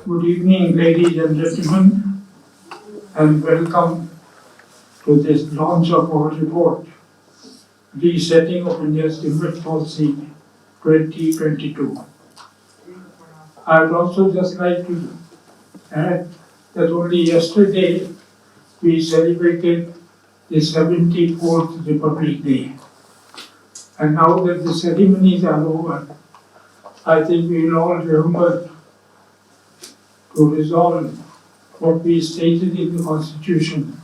Good evening, ladies and gentlemen, and welcome to this launch of our report, Resetting of India's Tibet Policy 2022. I would also just like to add that only yesterday we celebrated the 74th Republic Day. And now that the ceremonies are over, I think we will all remember to resolve what we stated in the Constitution,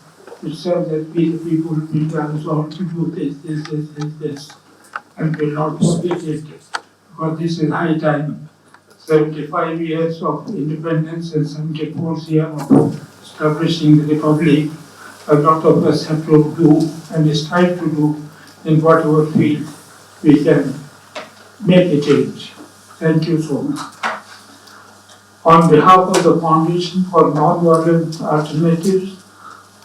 which said that we the people will resolve to do this, and will not forget it, because this is high time. 75 years of independence and 74 years of establishing the Republic, a lot of us have to do and strive to do in whatever field we can make a change. Thank you so much. On behalf of the Foundation for Nonviolent Alternatives,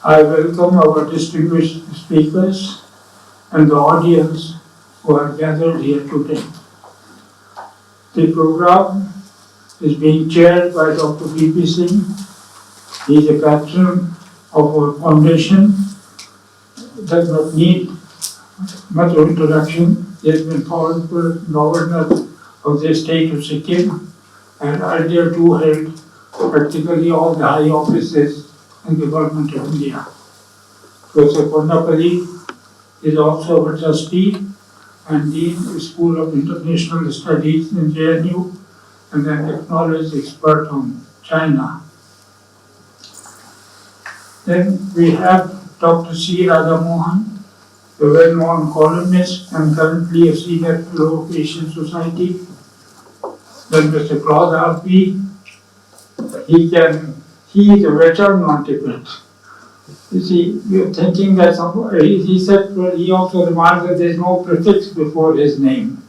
I welcome our distinguished speakers and the audience who are gathered here today. The program is being chaired by Dr. V.P. Singh. He is a patron of our foundation. Does not need much of introduction. He has been former governor of the state of Sikkim and earlier too held practically all the high offices in the government of India. Professor Kondapalli is also a trustee and Dean of the School of International Studies in JNU and an acknowledged expert on China. Then we have Dr. C. Radha Mohan, a well-known columnist and currently a senior fellow of Asian Society. Then Mr. Claude R.P. He is a veteran on Tibet. You see, you're thinking that he said, well, he also remarked that there's no prefix before his name.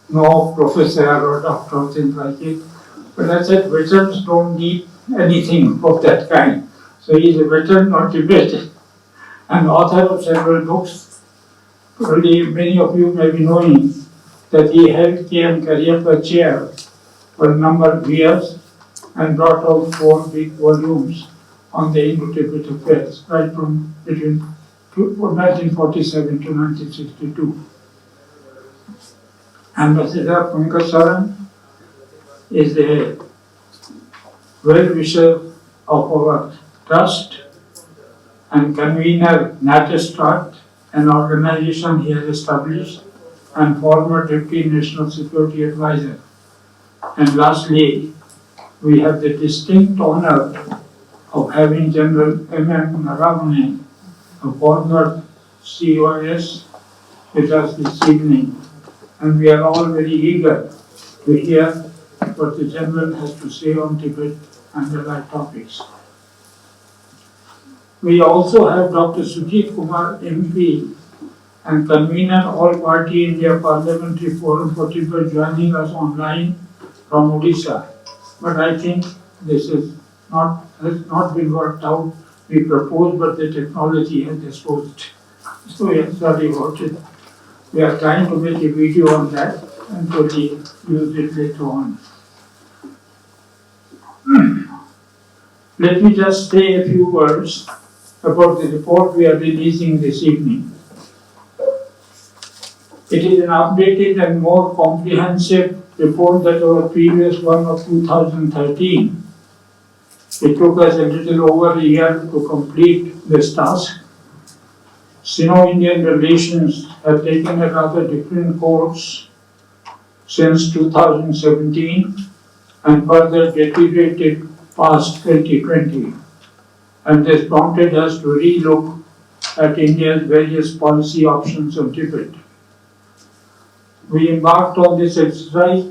No professor or doctor or things like it. But I said, veterans don't need anything of that kind. So he's a veteran on Tibet and author of several books. Probably many of you may be knowing that he held K.M. Cariappa chair for a number of years and brought out 4 big volumes on the Indo-Tibet affairs, right from between 1947 to 1962. Ambassador Pankaj Saran is a well-wisher of our trust and convener Natistrat, an organization he has established, and former Deputy National Security Advisor. And lastly, we have the distinct honor of having General M.M. Naravane, a former COS, with us this evening. And we are all very eager to hear what the General has to say on Tibet and allied topics. We also have Dr. Sujit Kumar, MP, and convener All Party India Parliamentary Forum for Tibet, joining us online from Odisha. But I think this has not been worked out. We proposed, but the technology has disposed. So we are sorry about it. We are trying to make a video on that and probably use it later on. Let me just say a few words about the report we are releasing this evening. It is an updated and more comprehensive report than our previous one of 2013. It took us a little over a year to complete this task. Sino-Indian relations have taken a rather different course since 2017 and further deteriorated past 2020. And this prompted us to relook at India's various policy options on Tibet. We embarked on this exercise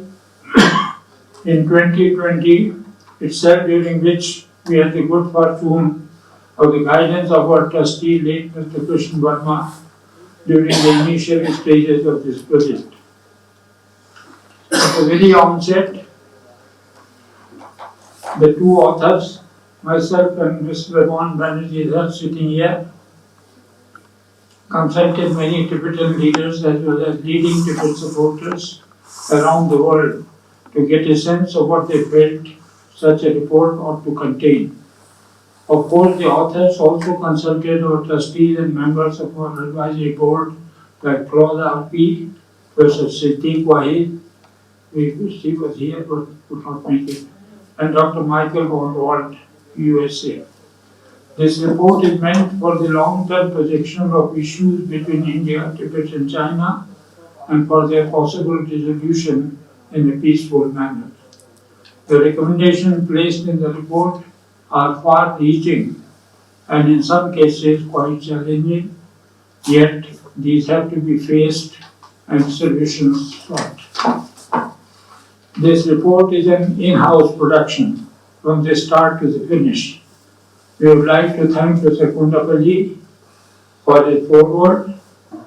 in 2020 itself, during which we had the good fortune of the guidance of our trustee, late Mr. Krishna Verma, during the initial stages of this project. At the very onset, the two authors, myself and Mr. Raman Banerjee, are sitting here, consulted many Tibetan leaders as well as leading Tibet supporters around the world to get a sense of what they felt such a report ought to contain. Of course, the authors also consulted our trustees and members of our advisory board like Claude R.P., Professor Siddiq Wahid, she was here but could not make it, and Dr. Michael Goldwald, USA. This report is meant for the long-term projection of issues between India, Tibet and China and for their possible resolution in a peaceful manner. The recommendations placed in the report are far-reaching and in some cases quite challenging, yet these have to be faced and solutions sought. This report is an in-house production from the start to the finish. We would like to thank Mr. Kundapalli for his foreword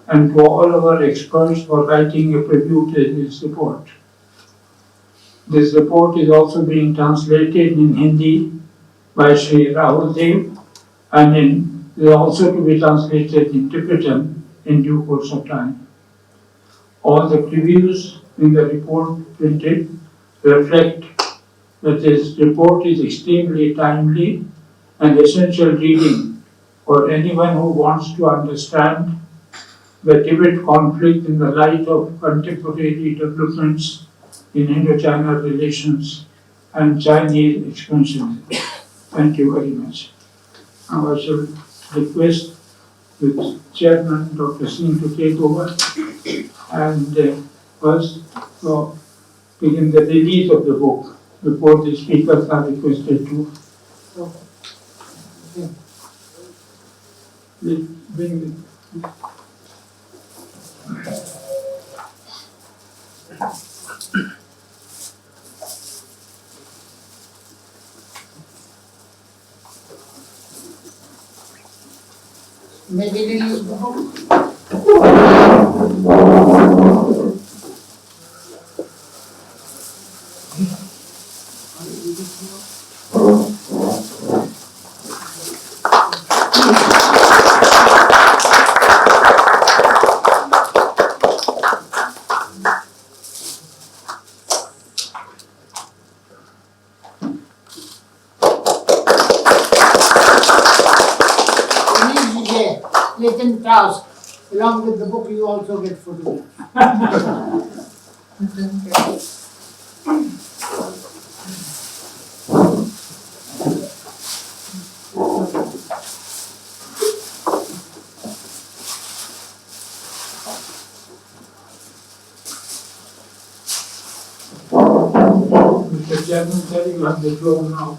and to all our experts for writing a preview to this report. This report is also being translated in Hindi by Sri Rahul Dev and is also to be translated in Tibetan in due course of time. All the previews in the report printed reflect that this report is extremely timely and essential reading for anyone who wants to understand the Tibet conflict in the light of contemporary developments in Indo-China relations and Chinese expansion. Thank you very much. Now I shall request the chairman, Dr. Singh, to take over and first begin the release of the book before the speakers are requested to bring the Maybe we use the book. Little task. Along with the book, you also get photograph. Mr. Chairman, sir, you have the floor now.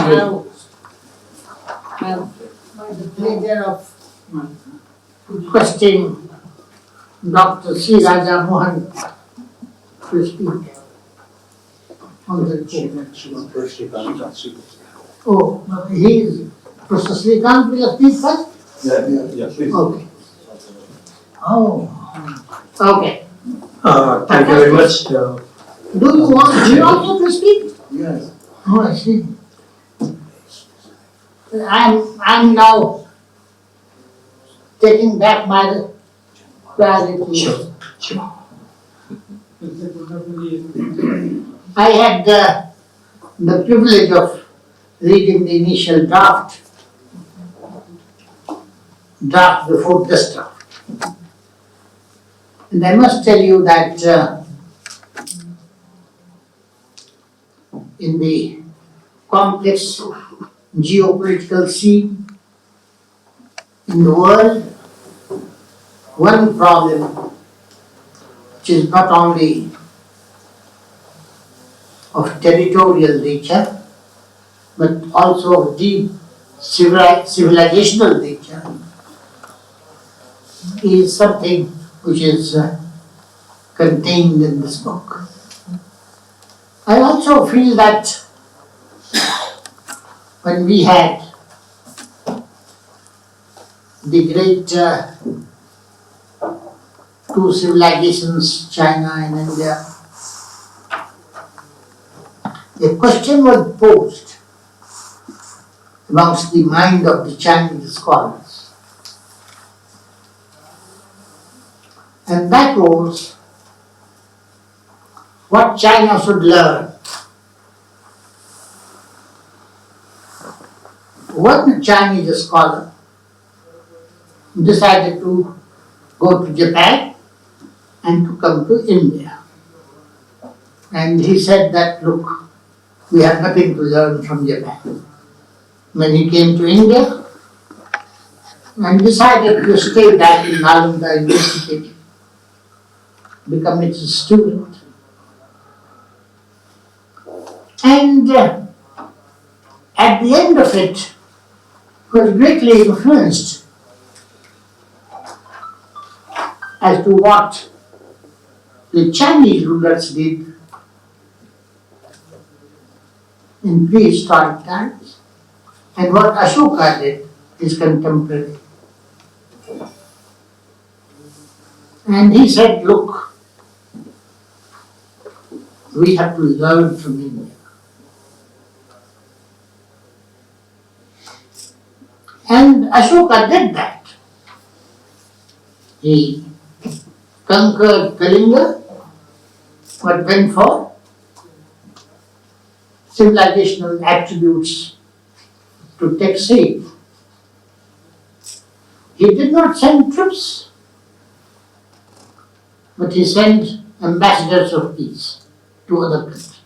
Now, I have the pleasure of requesting Dr. C. Raja Mohan to speak on the report. Oh, he is, Professor Srikanth will speak first? Yeah, please. Okay. Oh, okay. Thank you very much. Do you want me also to speak? Yes. Oh, I see. I'm now taking back my priority. Sure. I had the privilege of reading the initial draft before this draft. And I must tell you that in the complex geopolitical scene in the world, one problem which is not only of territorial nature but also of deep civilizational nature is something which is contained in this book. I also feel that when we had the great two civilizations, China and India, a question was posed amongst the mind of the Chinese scholars. And that was what China should learn. One Chinese scholar decided to go to Japan and to come to India. And he said that, look, we have nothing to learn from Japan. When he came to India and decided to stay back in Nalanda University, become its student. And at the end of it, was greatly influenced as to what the Chinese rulers did in prehistoric times and what Ashoka did, his contemporary. And he said, look, we have to learn from India. And Ashoka did that. He conquered Kalinga, but went for civilizational attributes to take shape. He did not send troops, but he sent ambassadors of peace to other countries.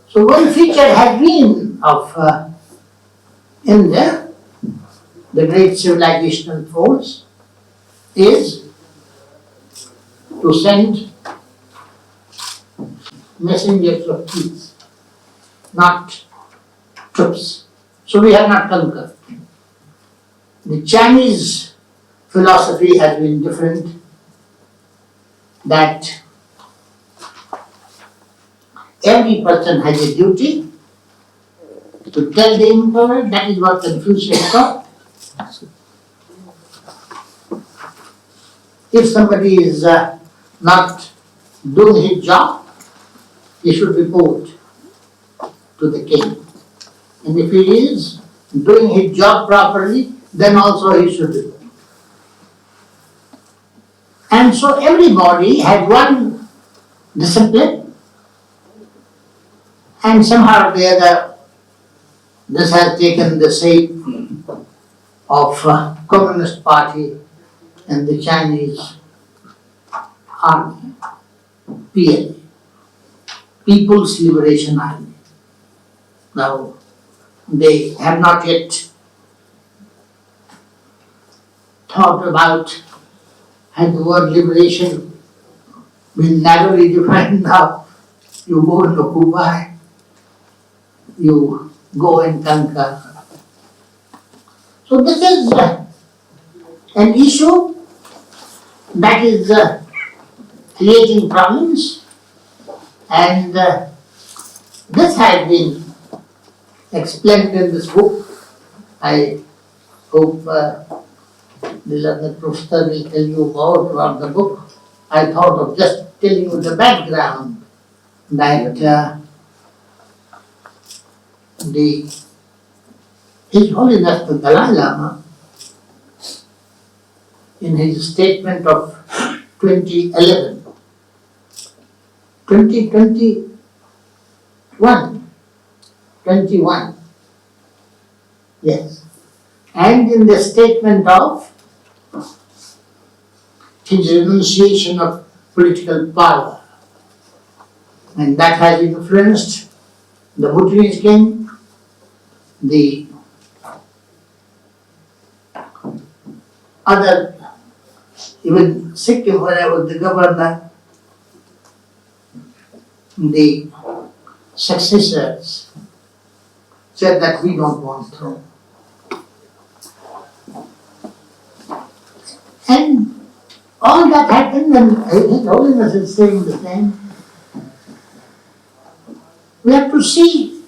So one feature has been of India, the great civilizational force, is to send messengers of peace, not troops. So we have not conquered. The Chinese philosophy has been different, that every person has a duty to tell the emperor. That is what Confucius taught. If somebody is not doing his job, he should report to the king. And if he is doing his job properly, then also he should report. And so everybody has one discipline, and somehow or the other, this has taken the shape of Communist Party and the Chinese Army, PLA, People's Liberation Army. Now, they have not yet thought about, had the word liberation been narrowly defined now. You go and occupy, you go and conquer. So this is an issue that is creating problems, and this has been explained in this book. I hope the learned professor will tell you more about the book. I thought of just telling you the background, that His Holiness the Dalai Lama, in his statement of 2011, 21, yes, and in the statement of his renunciation of political power, and that has influenced the Bhutanese king, the other, even Sikkim, when I was the governor, the successors said that we don't want throne. And all that happened, and His Holiness is saying the same. We have to see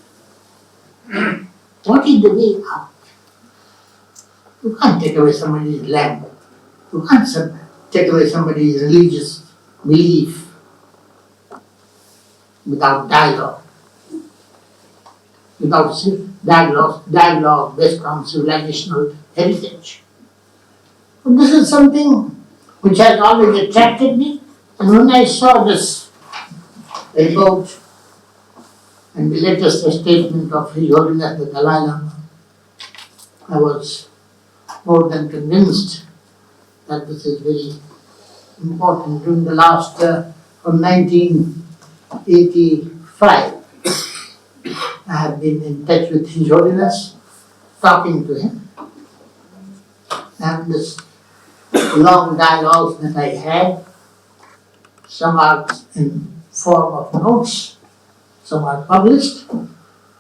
what is the way out. You can't take away somebody's land. You can't take away somebody's religious belief without dialogue. Without dialogue based on civilizational heritage. So this is something which has always attracted me. And when I saw this report and the latest statement of His Holiness the Dalai Lama, I was more than convinced that this is very important. During the last, from 1985, I have been in touch with His Holiness, talking to him, and this long dialogues that I had, some are in form of notes, some are published,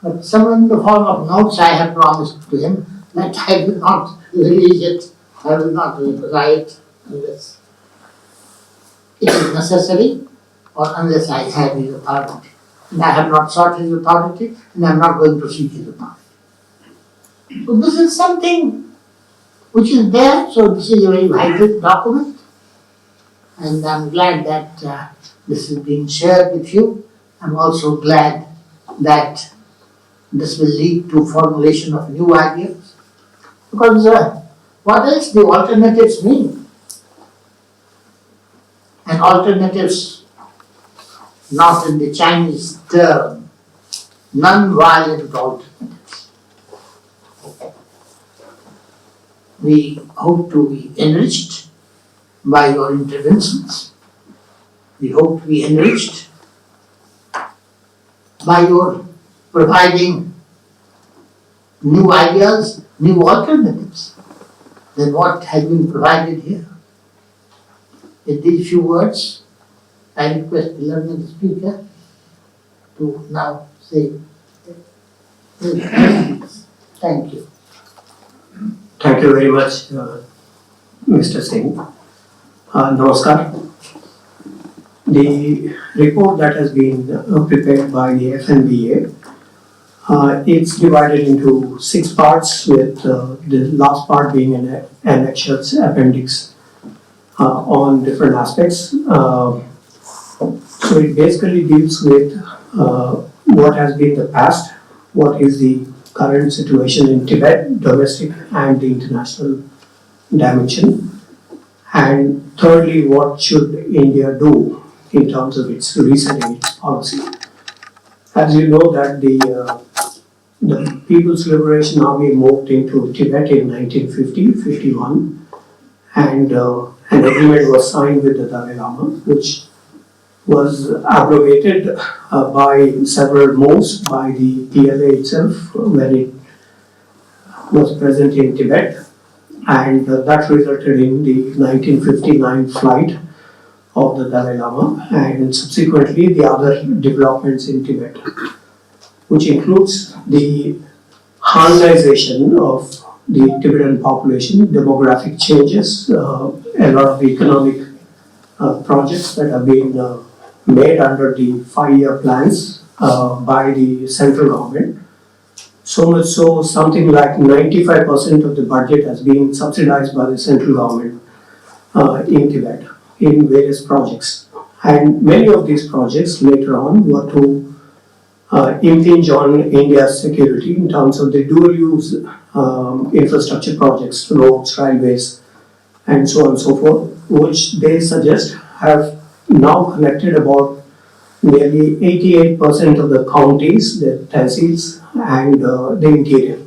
but some in the form of notes I have promised to him that I will not release it, I will not write unless it is necessary or unless I have his authority. And I have not sought his authority, and I am not going to seek his authority. So this is something which is there, so this is a very vital document, and I'm glad that this is being shared with you. I'm also glad that this will lead to formulation of new ideas, because what else do alternatives mean? And alternatives, not in the Chinese term, non-violent alternatives. We hope to be enriched by your interventions. We hope to be enriched by your providing new ideas, new alternatives than what has been provided here. In these few words, I request the learned speaker to now say, thank you. Thank you very much, Mr. Singh. Namaskar. The report that has been prepared by the FNBA, it's divided into 6 parts, with the last part being an annexed appendix on different aspects. So it basically deals with what has been the past, what is the current situation in Tibet, domestic and the international dimension, and thirdly, what should India do in terms of its resetting its policy. As you know that the People's Liberation Army moved into Tibet in 1950-51, and an agreement was signed with the Dalai Lama, which was abrogated by several moves by the PLA itself when it was present in Tibet, and that resulted in the 1959 flight of the Dalai Lama and subsequently the other developments in Tibet, which includes the Hanization of the Tibetan population, demographic changes, a lot of economic projects that have been made under the 5-year plans by the central government. So much so, something like 95% of the budget has been subsidized by the central government in Tibet in various projects. And many of these projects later on were to impinge on India's security in terms of the dual-use infrastructure projects, roads, railways, and so on and so forth, which they suggest have now connected about nearly 88% of the counties, the tehsils, and the interior.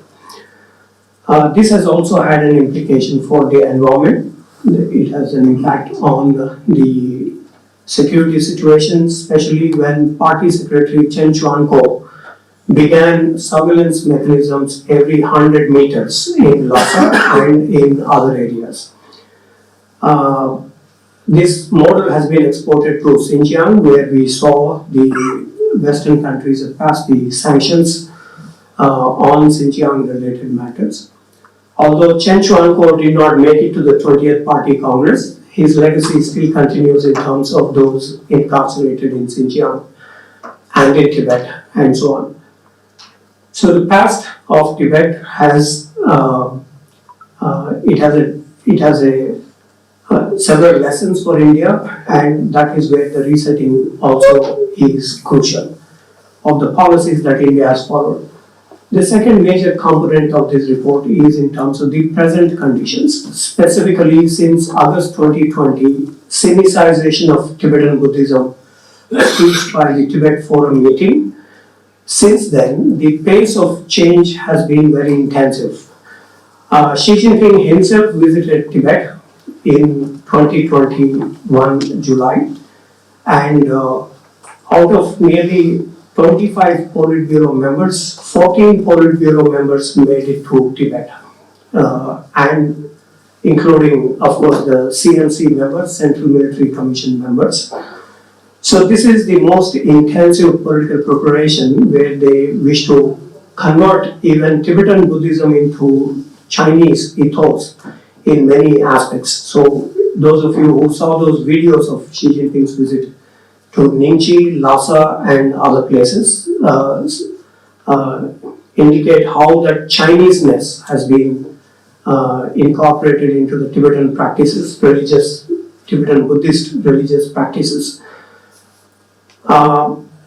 This has also had an implication for the environment. It has an impact on the security situation, especially when Party Secretary Chen Chuan-ko began surveillance mechanisms every 100 meters in Lhasa and in other areas. This model has been exported to Xinjiang, where we saw the Western countries have passed the sanctions on Xinjiang-related matters. Although Chen Chuan-ko did not make it to the 20th Party Congress, his legacy still continues in terms of those incarcerated in Xinjiang and in Tibet and so on. So the past of Tibet has several lessons for India, and that is where the resetting also is crucial of the policies that India has followed. The second major component of this report is in terms of the present conditions, specifically since August 2020, Sinicization of Tibetan Buddhism preached by the Tibet Forum meeting. Since then, the pace of change has been very intensive. Xi Jinping himself visited Tibet in 2021 July, and out of nearly 25 Politburo members, 14 Politburo members made it to Tibet, and including, of course, the CMC members, Central Military Commission members. So this is the most intensive political preparation where they wish to convert even Tibetan Buddhism into Chinese ethos in many aspects. So those of you who saw those videos of Xi Jinping's visit to Ningxi, Lhasa and other places indicate how that Chineseness has been incorporated into the Tibetan practices, Tibetan Buddhist religious practices.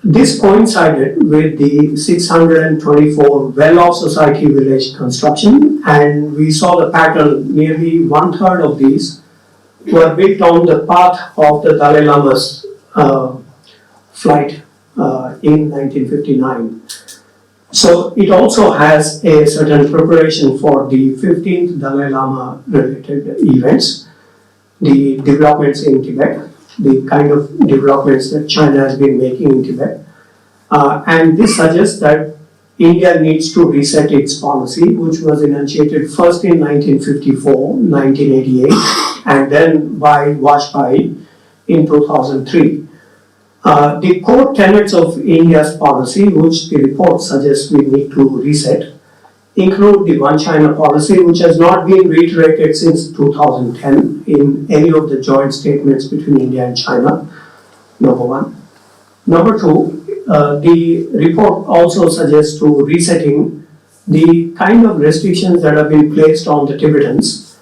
This coincided with the 624 well-off society village construction, and we saw the pattern. Nearly 1/3 of these were built on the path of the Dalai Lama's flight in 1959. So it also has a certain preparation for the 15th Dalai Lama related events, the developments in Tibet, the kind of developments that China has been making in Tibet. And this suggests that India needs to reset its policy, which was enunciated first in 1954, 1988, and then by Vajpayee in 2003. The core tenets of India's policy, which the report suggests we need to reset, include the One China policy, which has not been reiterated since 2010 in any of the joint statements between India and China, number one. Number two, the report also suggests to resetting the kind of restrictions that have been placed on the Tibetans.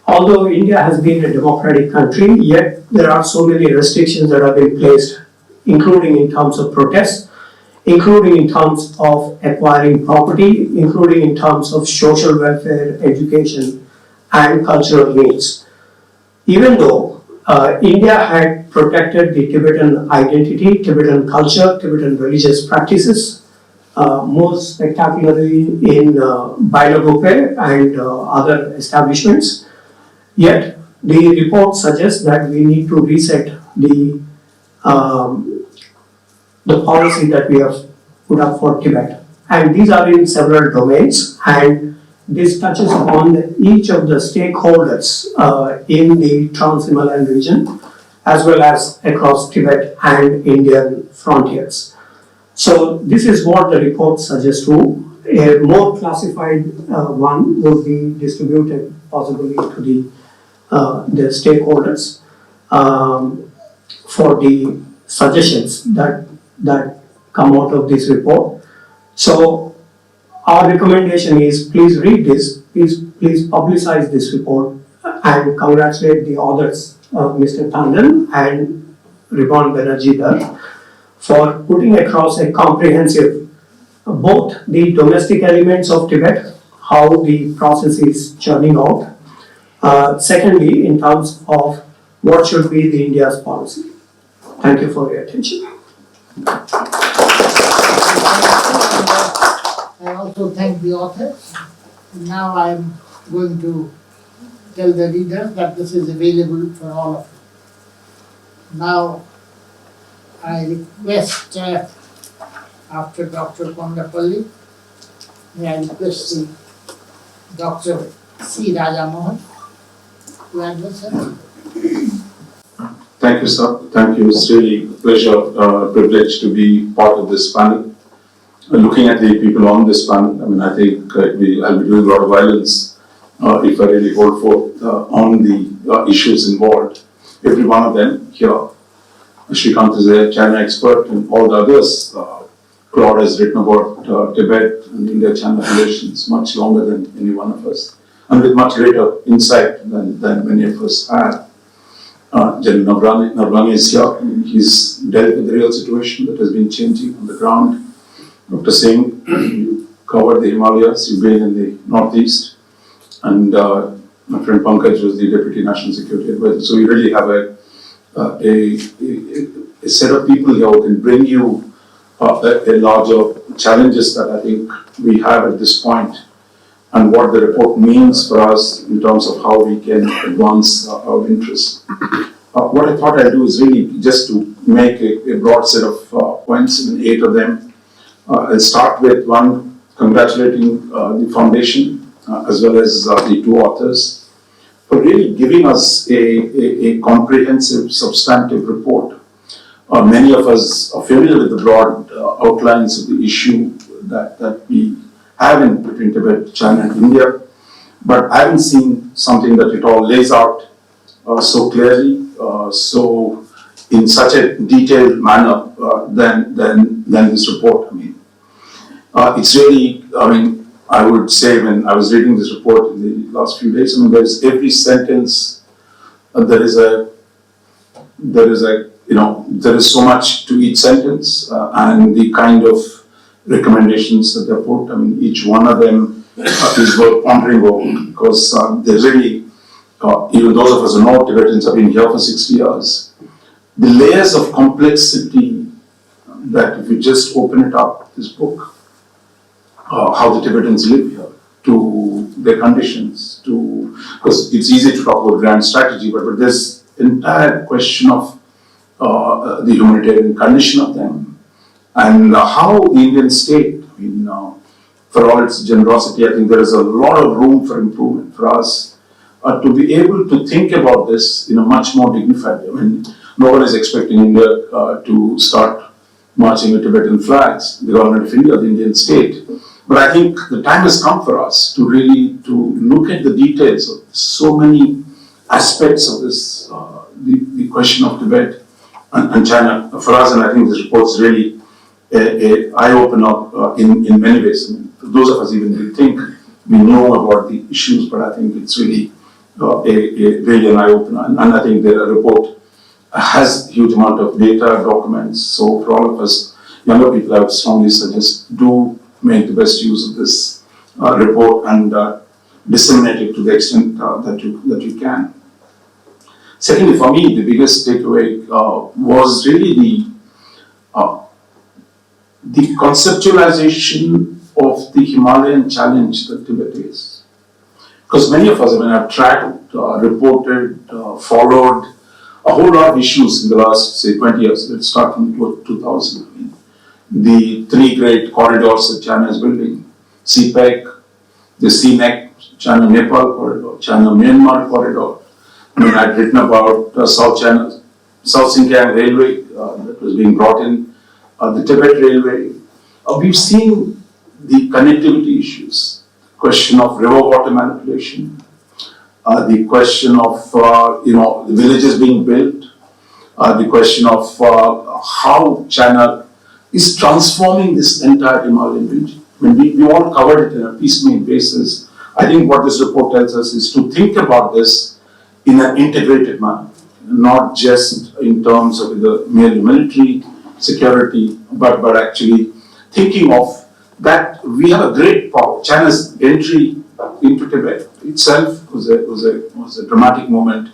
Although India has been a democratic country, yet there are so many restrictions that have been placed, including in terms of protests, including in terms of acquiring property, including in terms of social welfare, education, and cultural needs. Even though India had protected the Tibetan identity, Tibetan culture, Tibetan religious practices, most spectacularly in Bailagope and other establishments, yet the report suggests that we need to reset the policy that we have put up for Tibet. And these are in several domains, and this touches upon each of the stakeholders in the Trans-Himalayan region, as well as across Tibet and Indian frontiers. So this is what the report suggests to. A more classified one would be distributed possibly to the stakeholders for the suggestions that come out of this report. So our recommendation is please read this, please publicize this report and congratulate the authors, Mr. Tandon and Ribon Banerjee Dar, for putting across a comprehensive, both the domestic elements of Tibet, how the process is churning out. Secondly, in terms of what should be the India's policy. Thank you for your attention. I also thank the authors. And now I'm going to tell the readers that this is available for all of you. Now, I request, after Dr. Kondapalli, may I request the Dr. C. Rajamohan to address us. Thank you, sir. Thank you. It's really a pleasure, privilege to be part of this panel. Looking at the people on this panel, I mean, I think I'll be doing a lot of violence if I really hold forth on the issues involved. Every one of them here. Shrikant is a China expert, and all the others. Claude has written about Tibet and India-China relations much longer than any one of us, and with much greater insight than many of us have. General Navrani is here. He's dealt with the real situation that has been changing on the ground. Dr. Singh, covered the Himalayas, you've been in the northeast, and my friend Pankaj was the Deputy National Security Advisor. So you really have a set of people here who can bring you a larger challenges that I think we have at this point, and what the report means for us in terms of how we can advance our interests. What I thought I'd do is really just to make a broad set of points, 8 of them. I'll start with one, congratulating the foundation as well as the 2 authors for really giving us a comprehensive, substantive report. Many of us are familiar with the broad outlines of the issue that we have in between Tibet, China and India, but I haven't seen something that it all lays out so clearly, so in such a detailed manner than this report. I mean, it's really, I would say when I was reading this report in the last few days, there's every sentence, there is so much to each sentence, and the kind of recommendations that they put. Each one of them is worth pondering over, because there's really, even those of us who know Tibetans have been here for 60 years, the layers of complexity that if you just open it up, this book, how the Tibetans live here, to their conditions, because it's easy to talk about grand strategy, but there's entire question of the humanitarian condition of them, and how the Indian state, for all its generosity, I think there is a lot of room for improvement for us to be able to think about this in a much more dignified way. No one is expecting India to start marching with Tibetan flags, the government of India, the Indian state. But I think the time has come for us to really look at the details of so many aspects of this, the question of Tibet and China for us, and I think this report is really an eye-opener in many ways. For those of us even who think we know about the issues, but I think it's really really an eye-opener, and I think the report has a huge amount of data, documents, so for all of us younger people, I would strongly suggest do make the best use of this report and disseminate it to the extent that you can. Secondly, for me, the biggest takeaway was really the conceptualization of the Himalayan challenge that Tibet is. Because many of us have tracked, reported, followed a whole lot of issues in the last, say, 20 years. Let's start from 2000. The 3 great corridors that China is building, CPEC, the CNEC, China-Nepal corridor, China-Myanmar corridor. I'd written about South Xinjiang Railway that was being brought in, the Tibet Railway. We've seen the connectivity issues, the question of river water manipulation, the question of the villages being built, the question of how China is transforming this entire Himalayan region. We all covered it in a piecemeal basis. I think what this report tells us is to think about this in an integrated manner, not just in terms of the merely military security, but actually thinking of that we have a great power. China's entry into Tibet itself was a dramatic moment.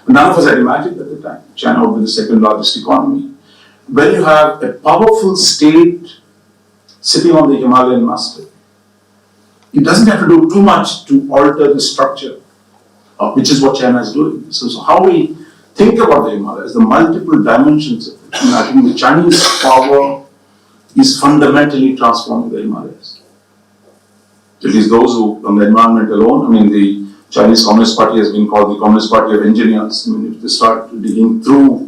None of us had imagined at the time China would be the 2nd largest economy. When you have a powerful state sitting on the Himalayan masthead, it doesn't have to do too much to alter the structure, which is what China is doing. So how we think about the Himalayas, the multiple dimensions of it. I think the Chinese power is fundamentally transforming the Himalayas. At least those who, on the environment alone, the Chinese Communist Party has been called the Communist Party of Engineers. If they start digging through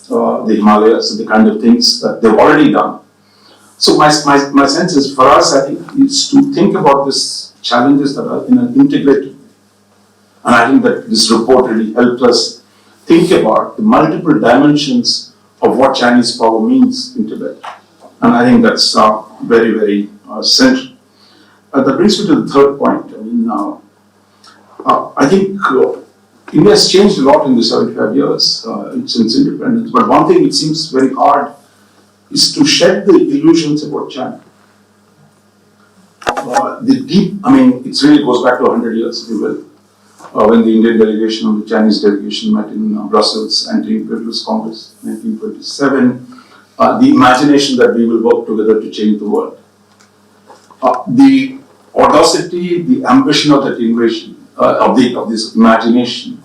the Himalayas, the kind of things that they've already done. So my sense is for us, I think, is to think about these challenges that are in an integrated way. And I think that this report really helped us think about the multiple dimensions of what Chinese power means in Tibet. And I think that's very, very central. That brings me to the third point. I think India has changed a lot in the 75 years since independence. But one thing it seems very hard is to shed the illusions about China. it really goes back to 100 years, if you will, when the Indian delegation and the Chinese delegation met in Brussels Anti-Imperialist Congress, 1927, the imagination that we will work together to change the world. The audacity, the ambition of that invasion, of this imagination,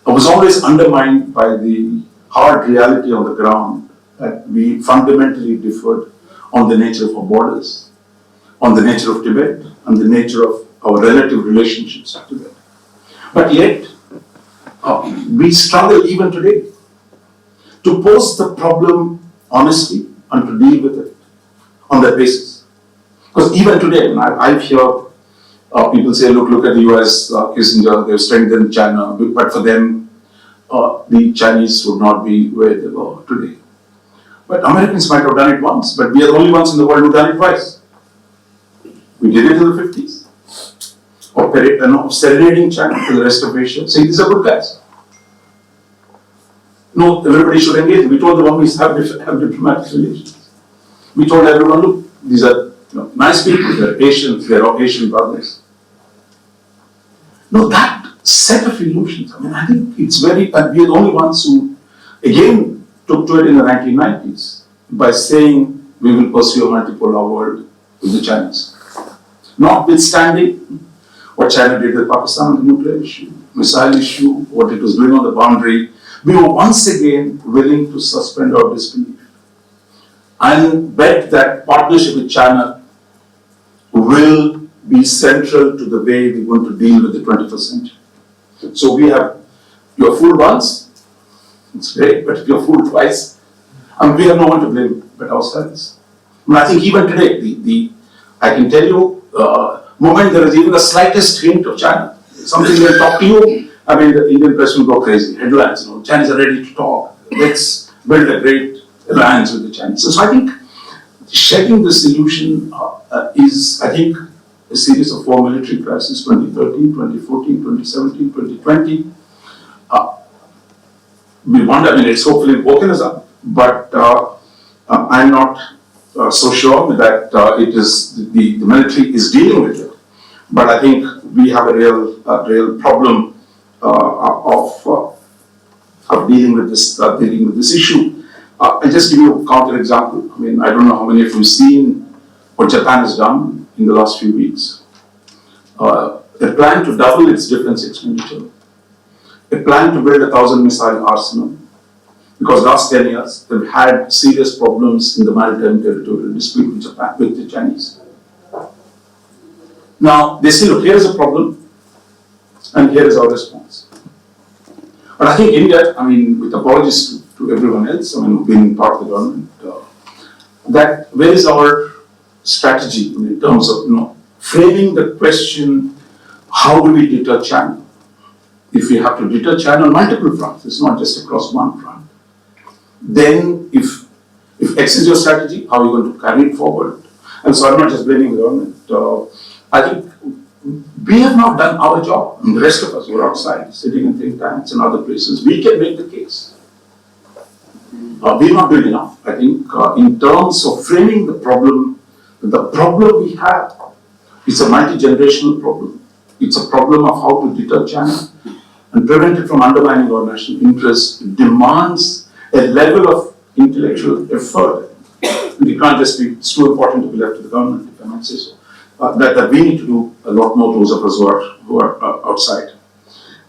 was always undermined by the hard reality on the ground that we fundamentally differed on the nature of our borders, on the nature of Tibet, and the nature of our relative relationships to Tibet. But yet, we struggle even today to pose the problem honestly and to deal with it on that basis. Because even today, when I hear people say, look at the US, Kissinger, they've strengthened China, but for them, the Chinese would not be where they were today. But Americans might have done it once, but we are the only ones in the world who've done it twice. We did it in the 50s. Serenading China to the rest of Asia, saying these are good guys. No, everybody should engage. We told the one we have diplomatic relations. We told everyone, look, these are nice people, they're Asians, they're all Asian brothers. No, that set of illusions, I think it's very, and we're the only ones who, again, took to it in the 1990s by saying we will pursue a multipolar world with the Chinese. Notwithstanding what China did with Pakistan on the nuclear issue, missile issue, what it was doing on the boundary, we were once again willing to suspend our disbelief and bet that partnership with China will be central to the way we're going to deal with the 21st century. So you're fooled once, it's great, but if you're fooled twice, we have no one to blame but ourselves. I think even today, I can tell you, moment there is even the slightest hint of China, something will talk to you, the Indian press will go crazy, headlines, Chinese are ready to talk, let's build a great alliance with the Chinese. So I think shedding this illusion is, I think, a series of 4 military crises, 2013, 2014, 2017, 2020. We wonder, it's hopefully woken us up, but I'm not so sure that it is the military is dealing with it. But I think we have a real problem of dealing with this issue. I'll just give you a counter example. I don't know how many of you have seen what Japan has done in the last few weeks. A plan to double its defense expenditure. A plan to build a 1,000 missile arsenal. Because last 10 years, they've had serious problems in the maritime territorial dispute with Japan, with the Chinese. Now, they say, look, here's a problem, and here is our response. But I think India, with apologies to everyone else, who've been part of the government, that where is our strategy in terms of framing the question, how do we deter China? If we have to deter China on multiple fronts, it's not just across one front. Then, if X is your strategy, how are you going to carry it forward? And so I'm not just blaming the government. I think we have not done our job. And the rest of us who are outside, sitting in think tanks and other places, we can make the case. We're not doing enough. I think in terms of framing the problem we have is a multi-generational problem. It's a problem of how to deter China and prevent it from undermining our national interests. It demands a level of intellectual effort. And it can't just be, it's too important to be left to the government, if I might say so. That we need to do a lot more, those of us who are outside.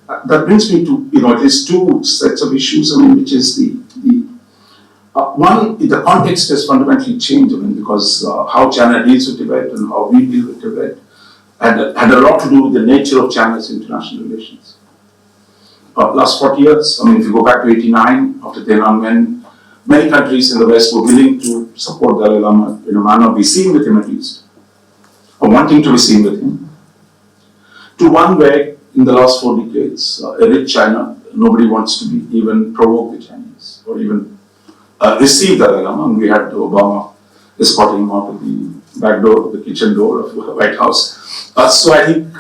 That brings me to at least two sets of issues. Which is one, the context has fundamentally changed. Because how China deals with Tibet and how we deal with Tibet had a lot to do with the nature of China's international relations. Last 40 years, if you go back to 89, after Tiananmen, many countries in the West were willing to support Dalai Lama in a manner, be seen with him at least, or wanting to be seen with him, to one where in the last 4 decades, a rich China, nobody wants to be even provoke the Chinese or even receive Dalai Lama. And we had Obama escorting him out of the back door, the kitchen door of the White House. So I think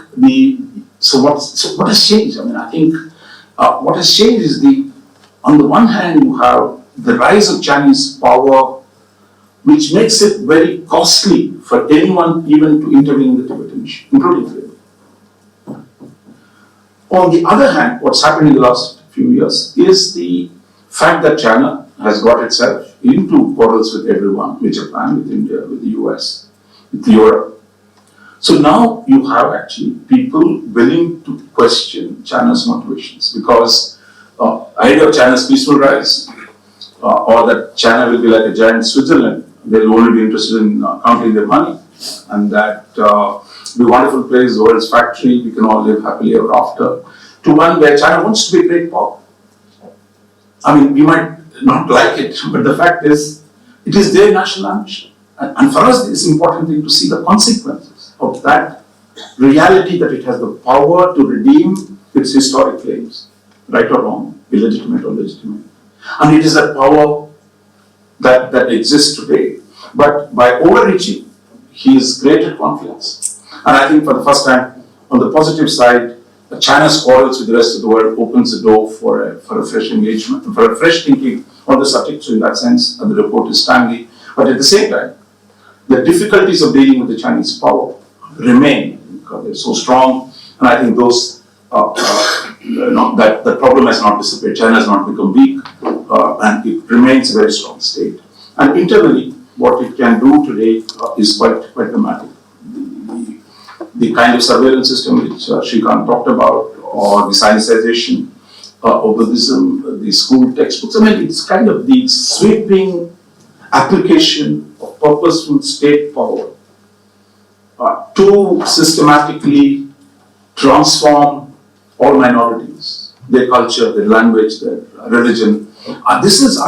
what has changed? I think what has changed is on the one hand, you have the rise of Chinese power which makes it very costly for anyone even to intervene in the Tibetan issue, including Tibet. On the other hand, what's happened in the last few years is the fact that China has got itself into quarrels with everyone, with Japan, with India, with the US, with Europe. So now you have actually people willing to question China's motivations because idea of China's peaceful rise or that China will be like a giant Switzerland, they'll only be interested in counting their money and that be a wonderful place, the world's factory, we can all live happily ever after, to one where China wants to be a great power. I mean, we might not like it, but the fact is, it is their national ambition. And for us, it's important thing to see the consequences of that reality that it has the power to redeem its historic claims, right or wrong, illegitimate or legitimate. And it is that power that exists today. But by overreaching, he has created conflicts. And I think for the first time, on the positive side, China's quarrels with the rest of the world opens the door for a fresh engagement, for a fresh thinking on the subject. So in that sense, the report is timely. But at the same time, the difficulties of dealing with the Chinese power remain because they're so strong. And I think those that the problem has not dissipated. China has not become weak, and it remains a very strong state. And internally, what it can do today is quite dramatic. The kind of surveillance system which Shrikant talked about, or the scienceization of Buddhism, the school textbooks. I mean, it's kind of the sweeping application of purposeful state power to systematically transform all minorities, their culture, their language, their religion. This is,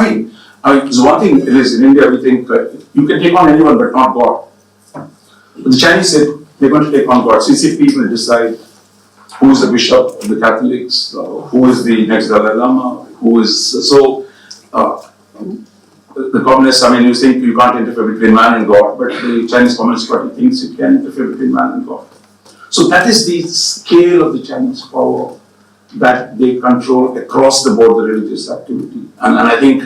it's one thing, it is in India, we think you can take on anyone but not God. But the Chinese said, they're going to take on God. CCP will decide who is the bishop of the Catholics, who is the next Dalai Lama, who is. So, the communists, I mean, you think you can't interfere between man and God, but the Chinese Communist Party thinks it can interfere between man and God. So, that is the scale of the Chinese power that they control across the board, the religious activity. And I think,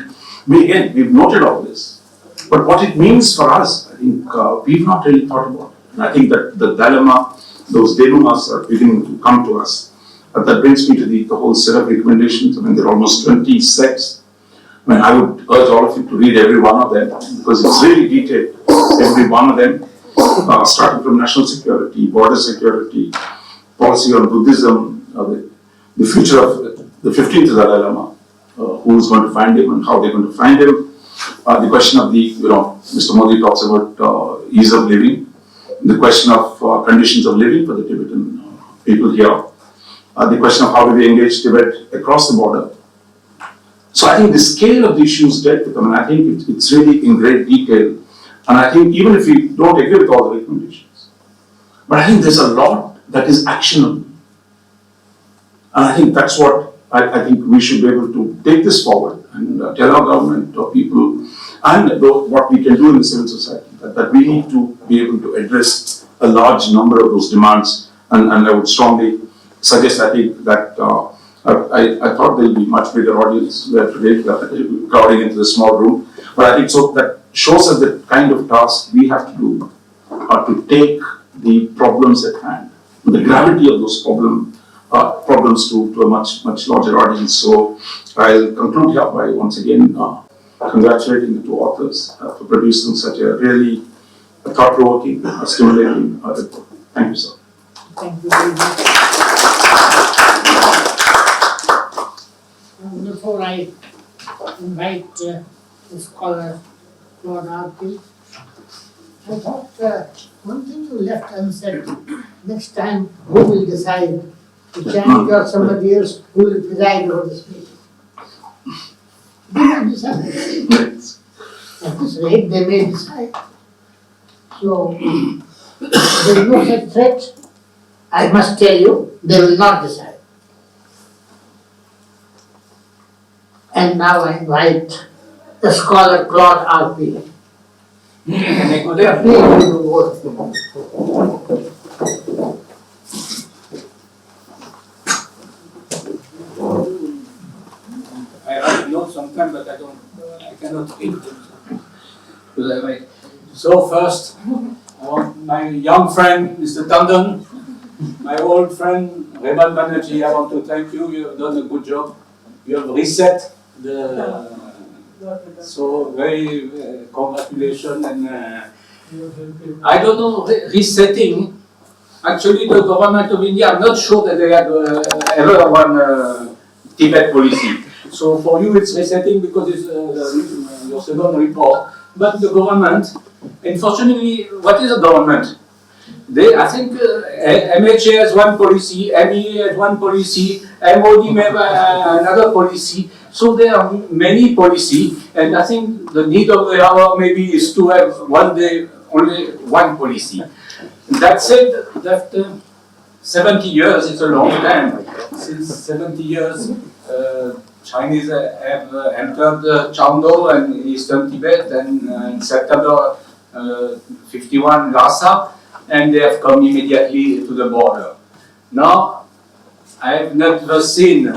we've noted all this. But what it means for us, I think we've not really thought about it. And I think that the dilemma, those denouements are beginning to come to us. That brings me to the whole set of recommendations. I mean, there are almost 20 sets. I mean, I would urge all of you to read every one of them because it's really detailed, every one of them, starting from national security, border security, policy on Buddhism, the future of the 15th Dalai Lama, who is going to find him and how they're going to find him. The question of Mr. Modi talks about ease of living. The question of conditions of living for the Tibetan people here. The question of how do we engage Tibet across the border. So I think the scale of the issues dealt with, I think it's really in great detail. And I think even if we don't agree with all the recommendations, but I think there's a lot that is actionable. And I think that's what I think we should be able to take this forward and tell our government or people and what we can do in the civil society, that we need to be able to address a large number of those demands. And I would strongly suggest, I think, that I thought there will be much bigger audience there today, crowding into the small room. But I think so that shows us the kind of task we have to do to take the problems at hand, the gravity of those problems to a much larger audience. So I'll conclude here by once again congratulating the two authors for producing such a really thought-provoking, stimulating report. Thank you, sir. Thank you very much. Before I invite the scholar Lord Arpi, I thought one thing you left unsaid. Next time, who will decide? The Chinese or somebody else who will preside over this meeting? They may decide. At this rate, they may decide. So, there is no such threat. I must tell you, they will not decide. And now I invite the scholar Claude Arpi. Please do the word. I write notes sometimes, but I cannot read them because I write So first, I want my young friend, Mr. Tandon, my old friend, Reban Banerjee, I want to thank you. You have done a good job. You have reset the. So very congratulations and I don't know resetting. Actually, the government of India, I'm not sure that they had ever one Tibet policy. So for you, it's resetting because it's your second report. But the government, unfortunately, what is a government? I think MHA has one policy, MEA has one policy, MOD may have another policy. So there are many policies, and I think the need of the hour maybe is to have one day only one policy. That said, that 70 years is a long time. Since 70 years, Chinese have entered Changdo and Eastern Tibet, and in September 51 Lhasa, and they have come immediately to the border. Now, I have never seen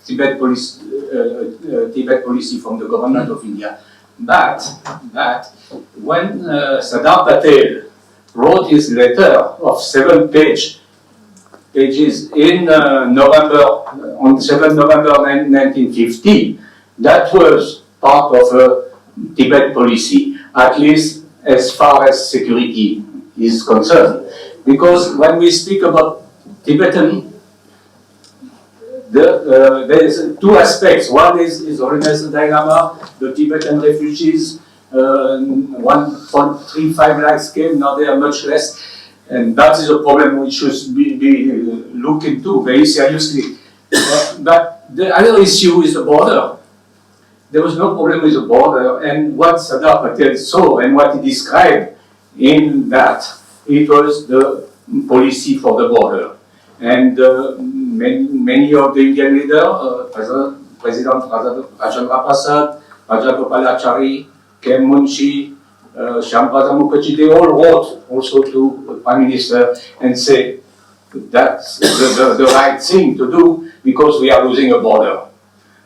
Tibet policy from the government of India. But when Sardar Patel wrote his letter of 7 pages in on 7 November 1950, that was part of a Tibet policy, at least as far as security is concerned. Because when we speak about Tibetan, there is two aspects. One is His Holiness the Dalai Lama, the Tibetan refugees, 1.35 lakhs came, now they are much less. And that is a problem which should be looked into very seriously. But the other issue is the border. There was no problem with the border, and what Sardar Patel saw and what he described in that, it was the policy for the border. And many of the Indian leaders, President Rajendra Prasad, Rajagopalachari, Kem Munshi, Shyamprasad Mukherjee, they all wrote also to the Prime Minister and say that's the right thing to do because we are losing a border,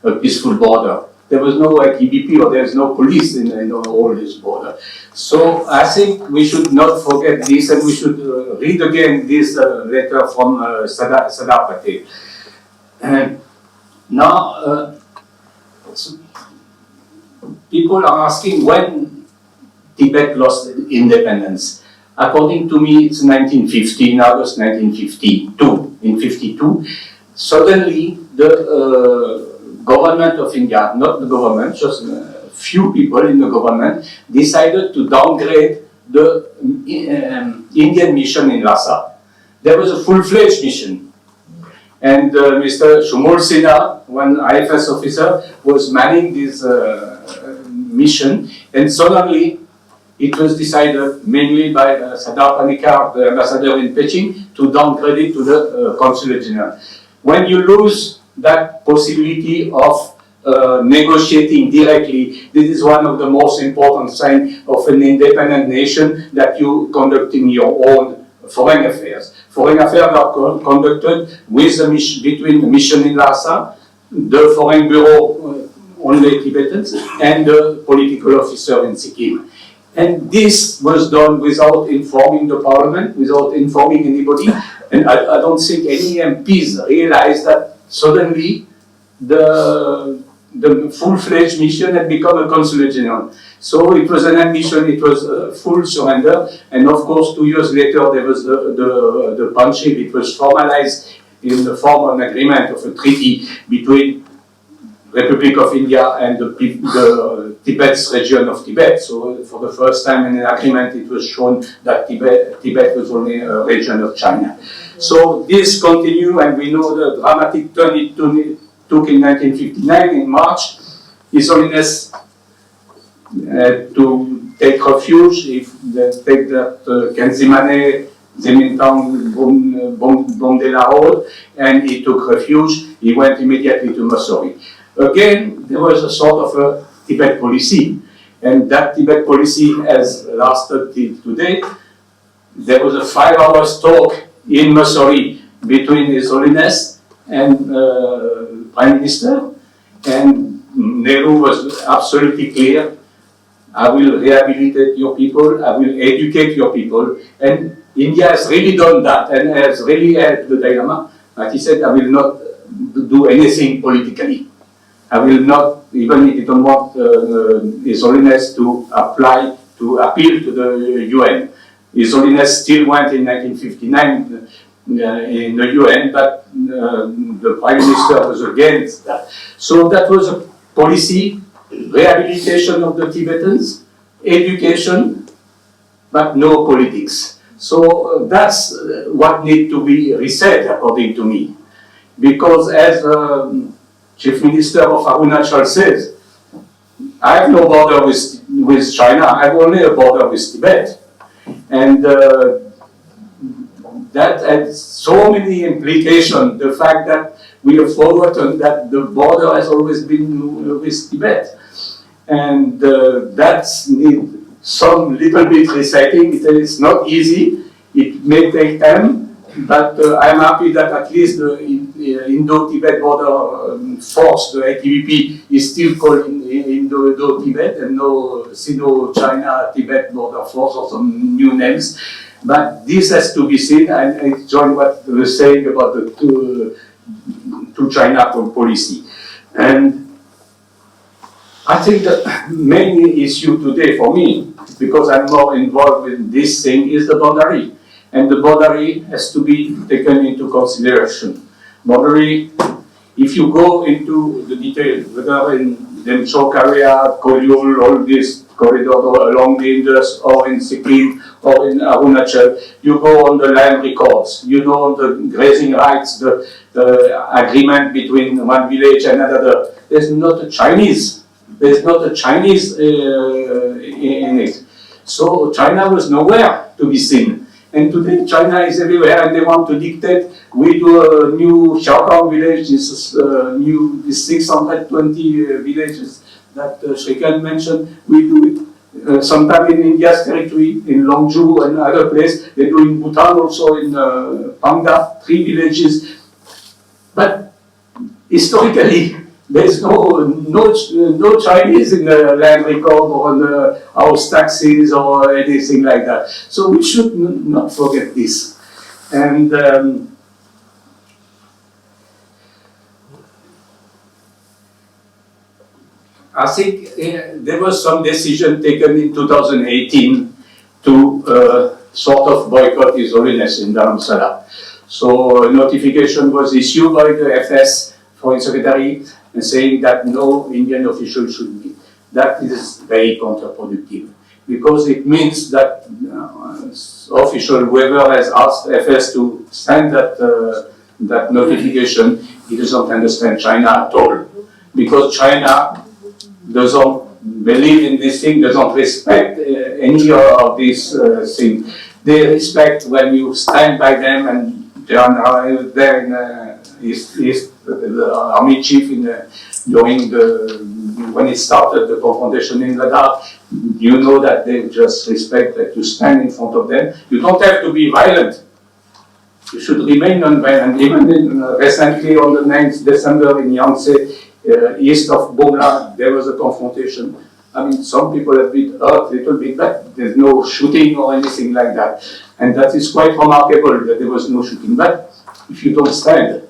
a peaceful border. There was no EBP or there is no police in all this border. So I think we should not forget this, and we should read again this letter from Sardar Patel. And now, people are asking when Tibet lost independence. According to me, it's 1950, in August 1952. In 52, suddenly the government of India, not the government, just a few people in the government, decided to downgrade the Indian mission in Lhasa. There was a full-fledged mission. And Mr. Shumul Sinha, one IFS officer, was manning this mission, and suddenly it was decided, mainly by Sardar Panikar, the ambassador in Beijing, to downgrade it to the consulate general. When you lose that possibility of negotiating directly, this is one of the most important signs of an independent nation, that you conducting your own foreign affairs. Foreign affairs are conducted with the between the mission in Lhasa, the foreign bureau, only Tibetans, and the political officer in Sikkim. And this was done without informing the parliament, without informing anybody. And I don't think any MPs realized that suddenly the full-fledged mission had become a consulate general. So it was an admission, it was a full surrender. And of course, 2 years later, there was the punching. It was formalized in the form of an agreement of a treaty between Republic of India and the Tibet's region of Tibet. So for the first time in an agreement, it was shown that Tibet was only a region of China. So this continued, and we know the dramatic turn it took in 1959 in March. His Holiness had to take refuge, if they take that Kenzimane, Zemintang, Bondela Road, and he took refuge. He went immediately to Mussoorie. Again, there was a sort of a Tibet policy, and that Tibet policy has lasted till today. There was a 5-hour talk in Mussoorie between His Holiness and Prime Minister, and Nehru was absolutely clear. I will rehabilitate your people, I will educate your people, and India has really done that and has really helped the dilemma. Like he said, I will not do anything politically. I will not, even if he don't want His Holiness to appeal to the UN. His Holiness still went in 1959 in the UN, but the Prime Minister was against that. So that was a policy, rehabilitation of the Tibetans, education, but no politics. So that's what needs to be reset, according to me. Because as Chief Minister of Arunachal says, I have no border with China, I have only a border with Tibet. And that has so many implications, the fact that we have forgotten that the border has always been with Tibet. And that's need some little bit resetting. It is not easy, it may take time, but I'm happy that at least the Indo-Tibet border force, the ITBP, is still called Indo-Tibet and no Sino-China-Tibet border force or some new names. But this has to be seen, and I join what you were saying about the two China policy. And I think the main issue today for me, because I'm more involved with this thing, is the boundary. And the boundary has to be taken into consideration. Boundary, if you go into the detail, whether in Demchok area, Kolyul, all this corridor along the Indus, or in Sikkim, or in Arunachal, you go on the land records, you know the grazing rights, the agreement between one village and another. There's not a Chinese. There's not a Chinese in it. So China was nowhere to be seen. And today China is everywhere and they want to dictate. We do a new Xiaokang village, this this 620 villages that Shrikant mentioned. We do it sometime in India's territory, in Longju and other places. They do in Bhutan also, in Panga, 3 villages. But historically, there's no Chinese in the land record or on the house taxes or anything like that. So we should not forget this. And I think there was some decision taken in 2018 to sort of boycott His Holiness in Dharamsala. So a notification was issued by the FS Foreign Secretary and saying that no Indian official should be. That is very counterproductive because it means that official, whoever has asked FS to send that notification, he doesn't understand China at all. Because China doesn't believe in this thing, doesn't respect any of these things. They respect when you stand by them, and they are there in the army chief during when it started the confrontation in Ladakh. You know that they just respect that you stand in front of them. You don't have to be violent. You should remain non-violent. Even recently on the 9th December in Yangtze, east of Bomla, there was a confrontation. I mean, some people have been hurt a little bit, but there's no shooting or anything like that. And that is quite remarkable that there was no shooting. But if you don't stand,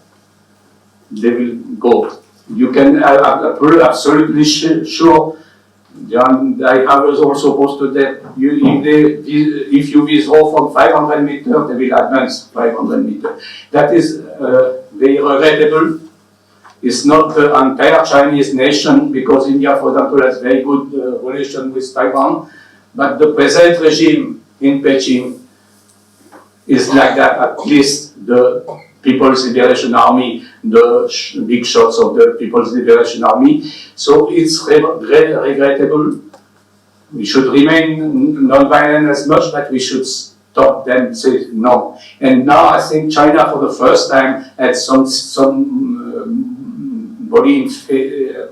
they will go. You can, I'm absolutely sure, I was also posted that if you withdraw from 500 meters, they will advance 500 meters. That is very regrettable. It's not the entire Chinese nation, because India, for example, has very good relation with Taiwan, but the present regime in Beijing is like that. At least the People's Liberation Army, the big shots of the People's Liberation Army. So it's regrettable. We should remain non-violent as much, but we should stop them, say no. And now I think China, for the first time, had some body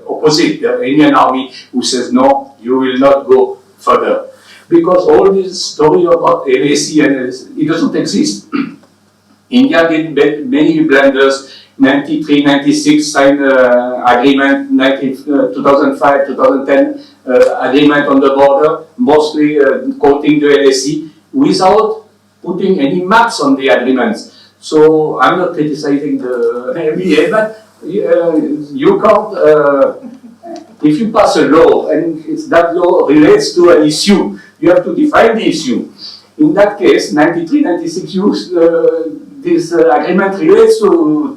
opposite the Indian army who says no, you will not go further. Because all this story about LAC and LAC, it doesn't exist. India did many blunders 93, 96 signed agreement, 2005, 2010 agreement on the border, mostly quoting the LSE, without putting any maps on the agreements. So I'm not criticizing the MEA, but you can't, if you pass a law and that law relates to an issue, you have to define the issue. In that case, 93, 96, this agreement relates to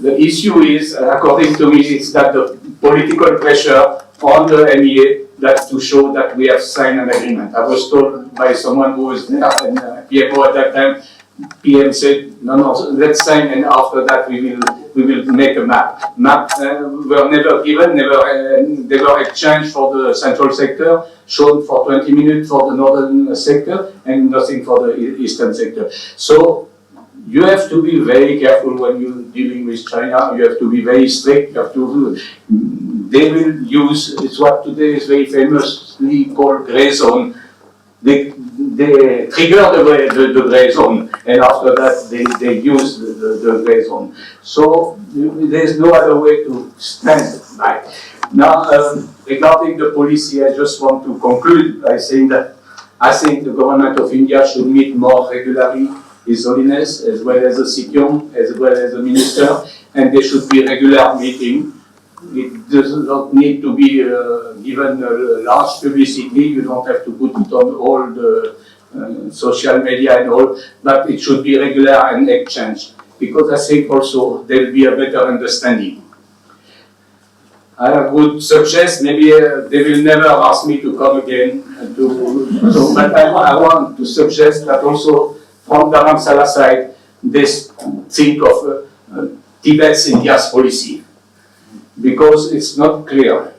the issue is, according to me, is that the political pressure on the MEA that to show that we have signed an agreement. I was told by someone who was there and PMO at that time, PM said, no, let's sign, and after that we will make a map. Map were never given, they were exchanged for the central sector, shown for 20 minutes for the northern sector, and nothing for the eastern sector. So you have to be very careful when you're dealing with China. You have to be very strict. You have to. They will use, it's what today is very famously called gray zone. They trigger the gray zone, and after that they use the gray zone. So there's no other way to stand by. Now, regarding the policy, I just want to conclude by saying that I think the government of India should meet more regularly His Holiness, as well as the Sikyong, as well as the minister, and there should be regular meeting. It does not need to be given large publicity. You don't have to put it on all the social media and all, but it should be regular and exchange, because I think also there will be a better understanding. I would suggest maybe they will never ask me to come again, but I want to suggest that also from Dharamsala side, they think of Tibet's India's policy, because it's not clear.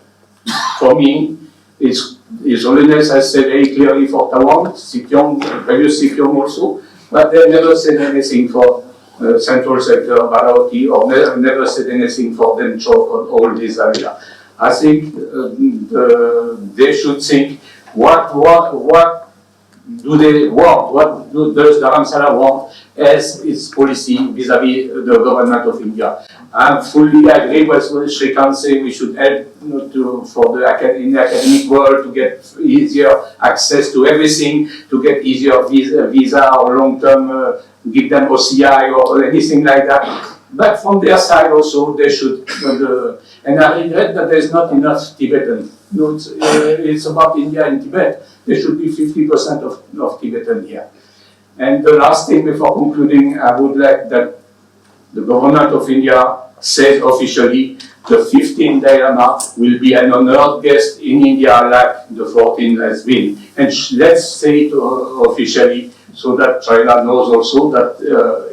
For me, His Holiness has said very clearly for Tawang, Sikyong, previous Sikyong also, but they never said anything for central sector, Bharati, or never said anything for Denchok or all these areas. I think they should think what do they want? What does Dharamsala want as its policy vis-à-vis the government of India? I fully agree with what Shrikant said. We should help in the academic world to get easier access to everything, to get easier visa or long-term, give them OCI or anything like that. But from their side also, they should. And I regret that there's not enough Tibetan. It's about India and Tibet. There should be 50% of Tibetan here. And the last thing before concluding, I would like that the government of India says officially the 15th Dalai Lama will be an honored guest in India like the 14th has been. And let's say it officially so that China knows also that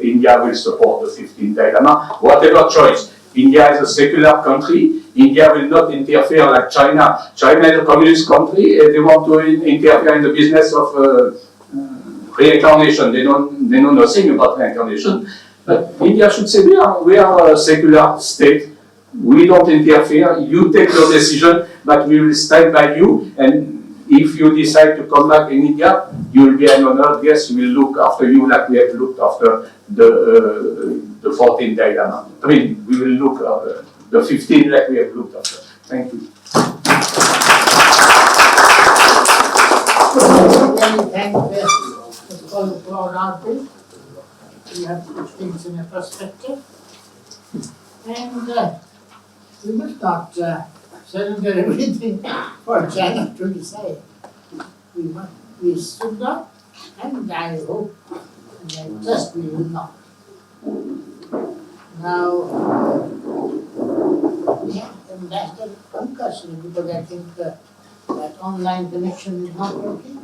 India will support the 15th Dalai Lama, whatever choice. India is a secular country. India will not interfere like China. China is a communist country. They want to interfere in the business of reincarnation. They know nothing about reincarnation. But India should say, we are a secular state. We don't interfere. You take your decision, but we will stand by you. And if you decide to come back in India, you will be an honored guest. We will look after you like we have looked after the 14th Dalai Lama. I mean, we will look after the 15th like we have looked after. Thank you. Really thank the Lord Arthur. We have to put things in a perspective. And we must not surrender everything for China to decide. We should not, and I hope, and I trust we will not. Now, Ambassador Pankaj, because I think that online connection is not working.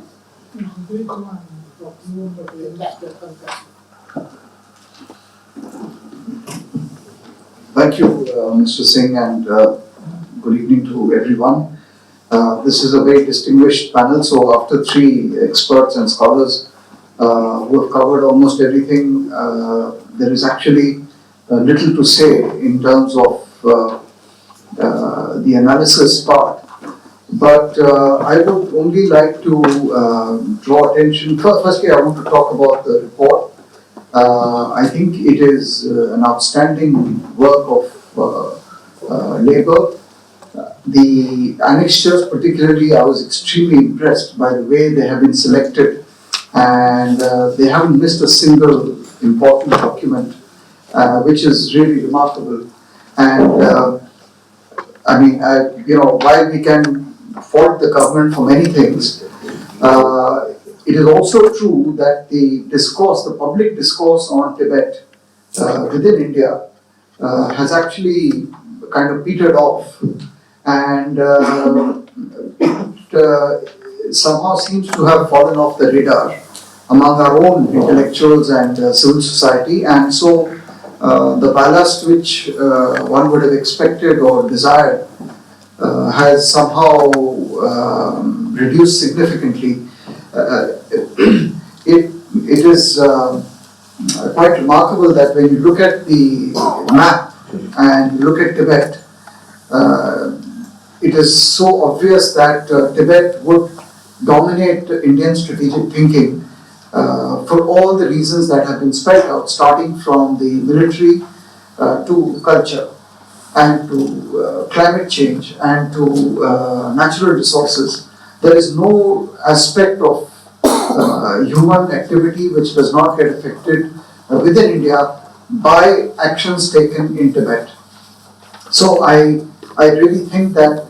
Ambassador Pankaj. Thank you, Mr. Singh, and good evening to everyone. This is a very distinguished panel, so after three experts and scholars who have covered almost everything, there is actually little to say in terms of the analysis part. But I would only like to draw attention. Firstly, I want to talk about the report. I think it is an outstanding work of labor. The annexures particularly, I was extremely impressed by the way they have been selected, and they haven't missed a single important document, which is really remarkable. And while we can fault the government for many things, it is also true that the discourse, the public discourse on Tibet within India has actually kind of petered off, and it somehow seems to have fallen off the radar among our own intellectuals and civil society, and so the ballast which one would have expected or desired has somehow reduced significantly. It is quite remarkable that when you look at the map and look at Tibet, it is so obvious that Tibet would dominate Indian strategic thinking for all the reasons that have been spelled out, starting from the military to culture and to climate change and to natural resources. There is no aspect of human activity which does not get affected within India by actions taken in Tibet. So I really think that,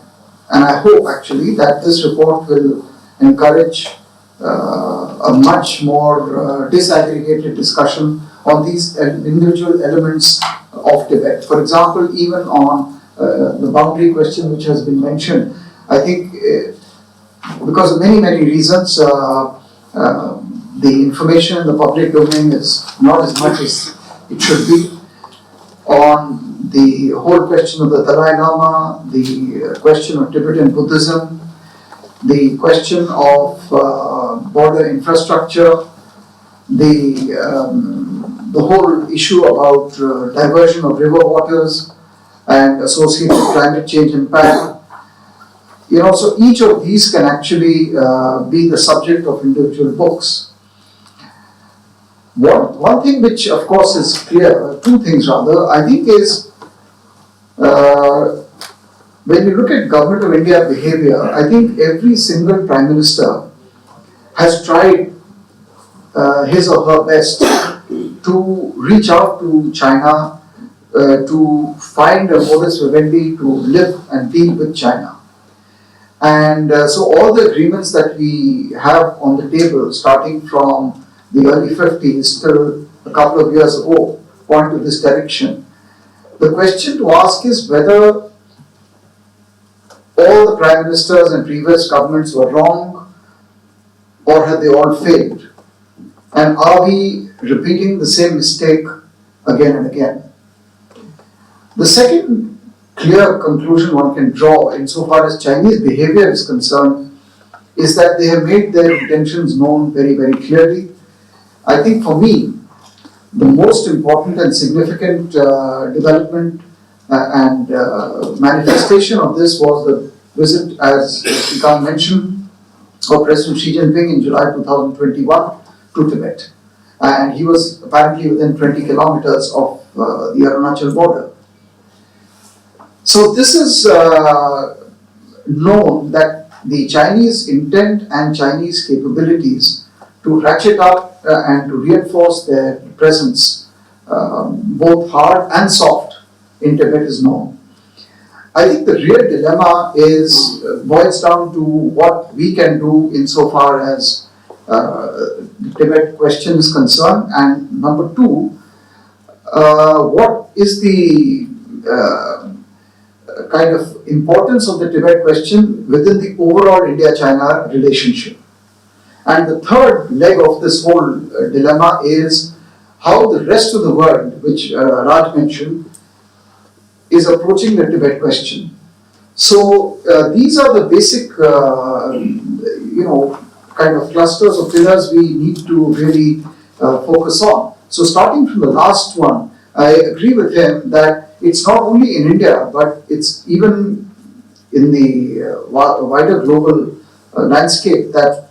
and I hope actually, that this report will encourage a much more disaggregated discussion on these individual elements of Tibet. For example, even on the boundary question which has been mentioned, I think because of many reasons, the information in the public domain is not as much as it should be. On the whole question of the Dalai Lama, the question of Tibetan Buddhism, the question of border infrastructure, the whole issue about diversion of river waters and associated climate change impact. So each of these can actually be the subject of individual books. One thing which of course is clear, two things rather, I think is when you look at Government of India behavior, I think every single Prime Minister has tried his or her best to reach out to China, to find a modus vivendi to live and deal with China. And so all the agreements that we have on the table, starting from the early 50s till a couple of years ago, point to this direction. The question to ask is whether all the prime ministers and previous governments were wrong, or have they all failed? And are we repeating the same mistake again and again? The second clear conclusion one can draw insofar as Chinese behavior is concerned is that they have made their intentions known very clearly. I think for me, the most important and significant development and manifestation of this was the visit, as Srikanth mentioned, of President Xi Jinping in July 2021 to Tibet. And he was apparently within 20 kilometers of the Arunachal border. So this is known that the Chinese intent and Chinese capabilities to ratchet up and to reinforce their presence, both hard and soft, in Tibet is known. I think the real dilemma boils down to what we can do insofar as the Tibet question is concerned, and number two, what is the kind of importance of the Tibet question within the overall India-China relationship. And the third leg of this whole dilemma is how the rest of the world, which Raj mentioned, is approaching the Tibet question. So these are the basic, kind of clusters of pillars we need to really focus on. So starting from the last one, I agree with him that it's not only in India, but it's even in the wider global landscape that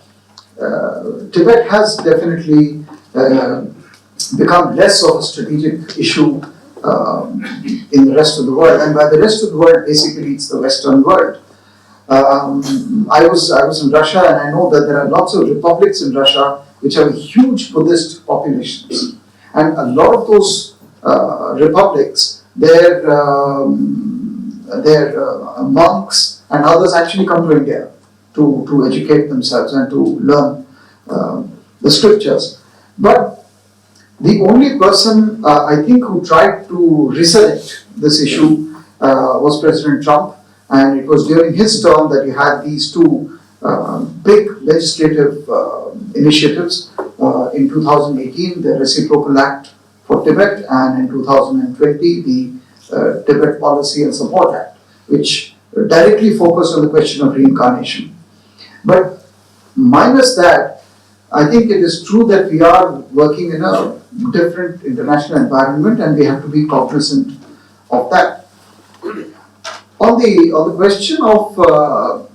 Tibet has definitely become less of a strategic issue in the rest of the world. And by the rest of the world, basically it's the Western world. I was in Russia, and I know that there are lots of republics in Russia which have huge Buddhist populations, and a lot of those republics, their monks and others actually come to India to educate themselves and to learn the scriptures. But the only person I think who tried to resurrect this issue was President Trump, and it was during his term that he had these two big legislative initiatives. In 2018, the Reciprocal Act for Tibet, and in 2020, the Tibet Policy and Support Act, which directly focused on the question of reincarnation. But minus that, I think it is true that we are working in a different international environment, and we have to be cognizant of that. On the question of our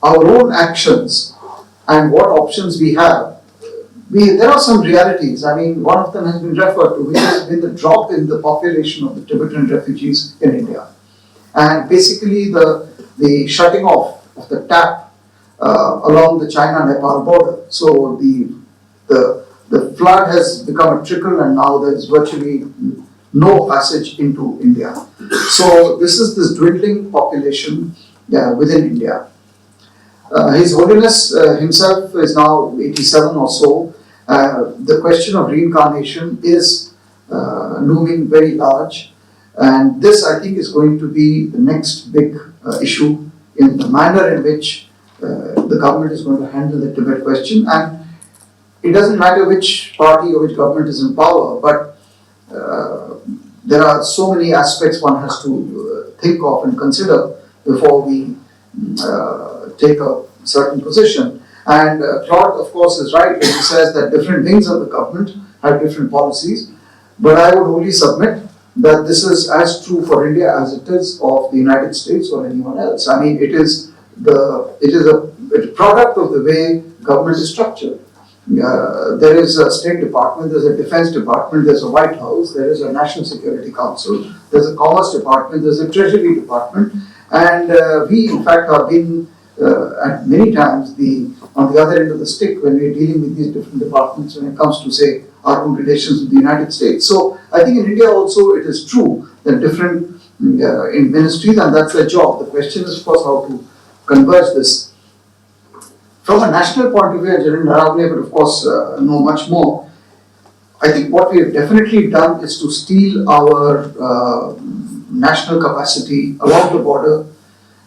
own actions and what options we have, there are some realities. I mean, one of them has been referred to, which has been the drop in the population of the Tibetan refugees in India, and basically the shutting off of the tap along the China-Nepal border. So the flood has become a trickle, and now there is virtually no passage into India. So this is this dwindling population within India. His Holiness himself is now 87 or so. The question of reincarnation is looming very large, and this, I think, is going to be the next big issue in the manner in which the government is going to handle the Tibet question. And it doesn't matter which party or which government is in power, but there are so many aspects one has to think of and consider before we take a certain position. And Claude, of course, is right when he says that different wings of the government have different policies. But I would only submit that this is as true for India as it is of the United States or anyone else. I mean, it is a product of the way government is structured. There is a State Department, there's a Defense Department, there's a White House, there is a National Security Council, there's a Commerce Department, there's a Treasury Department, and we in fact are being at many times on the other end of the stick when we're dealing with these different departments when it comes to, say, our own relations with the United States. So I think in India also it is true that different in ministries, and that's their job. The question is, of course, how to converge this. From a national point of view, General Naravne would of course know much more. I think what we have definitely done is to steel our national capacity along the border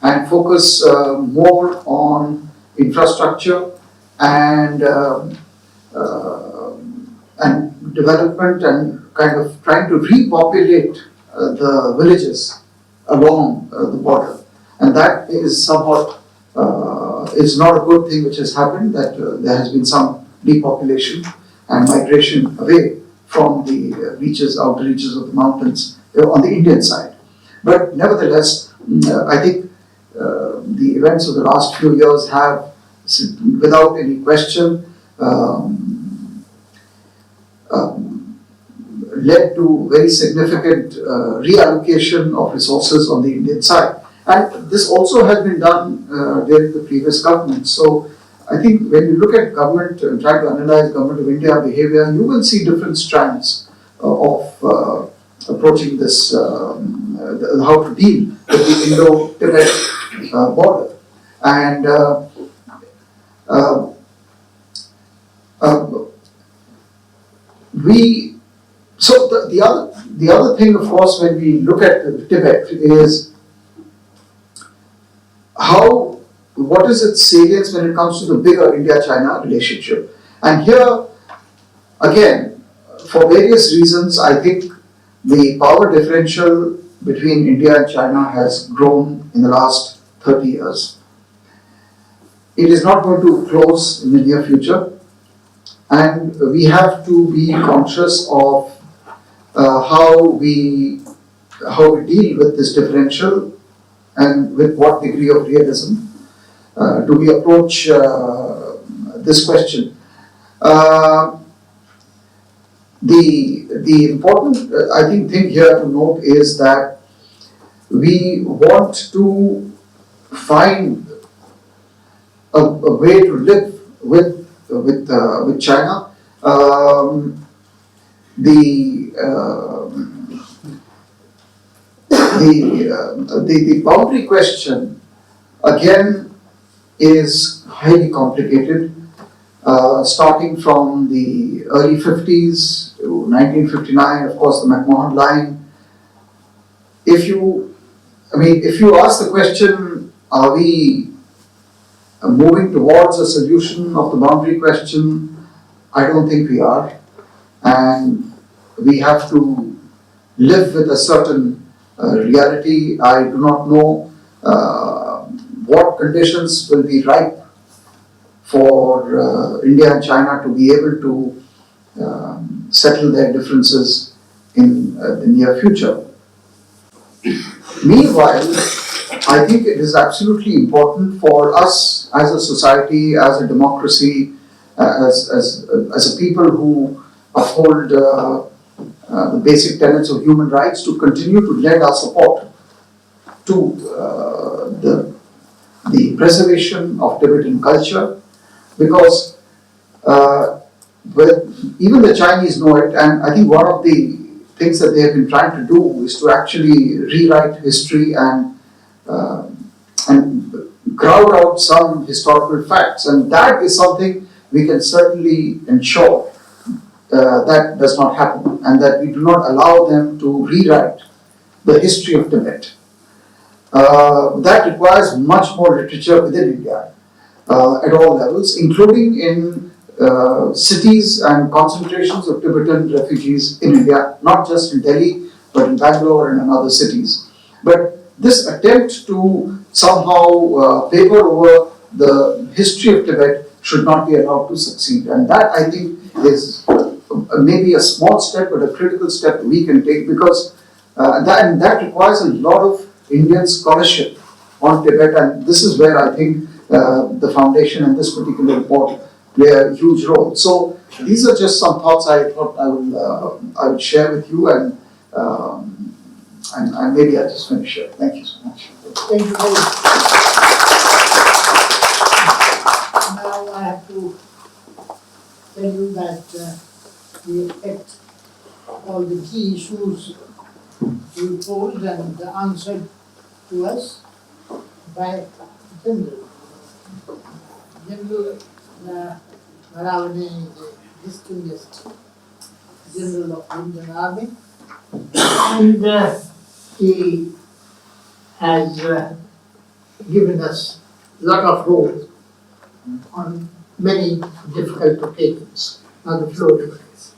and focus more on infrastructure and development, and kind of trying to repopulate the villages along the border. And that is somewhat, it's not a good thing which has happened, that there has been some depopulation and migration away from the outer reaches of the mountains on the Indian side. But nevertheless, I think the events of the last few years have, without any question, led to very significant reallocation of resources on the Indian side. And this also has been done during the previous government. So I think when you look at government and try to analyze Government of India behavior, you will see different strands of approaching this, how to deal with the Indo-Tibet border. And the other thing, of course, when we look at Tibet is what is its salience when it comes to the bigger India-China relationship. And here, again, for various reasons, I think the power differential between India and China has grown in the last 30 years. It is not going to close in the near future, and we have to be conscious of how we deal with this differential and with what degree of realism do we approach this question. the important, I think, thing here to note is that we want to find a way to live with China. The the boundary question again is highly complicated, starting from the early 50s to 1959, of course, the McMahon line. If you ask the question, are we moving towards a solution of the boundary question? I don't think we are. And we have to live with a certain reality. I do not know what conditions will be ripe for India and China to be able to settle their differences in the near future. Meanwhile, I think it is absolutely important for us as a society, as a democracy, as a people who uphold the basic tenets of human rights to continue to lend our support to the preservation of Tibetan culture, because even the Chinese know it, and I think one of the things that they have been trying to do is to actually rewrite history and crowd out some historical facts, and that is something we can certainly ensure that does not happen, and that we do not allow them to rewrite the history of Tibet. That requires much more literature within India at all levels, including in cities and concentrations of Tibetan refugees in India, not just in Delhi, but in Bangalore and in other cities. But this attempt to somehow paper over the history of Tibet should not be allowed to succeed. And that, I think, is maybe a small step, but a critical step we can take, because that requires a lot of Indian scholarship on Tibet, and this is where I think the foundation and this particular report play a huge role. So these are just some thoughts I thought I would share with you, and maybe I'll just finish here. Thank you so much. Thank you very much. Now I have to tell you that we expect all the key issues you posed and answered to us by General. General Naravane, the distinguished General of the Indian Army, and he has given us a lot of roles on many difficult occasions. Now the floor is yours.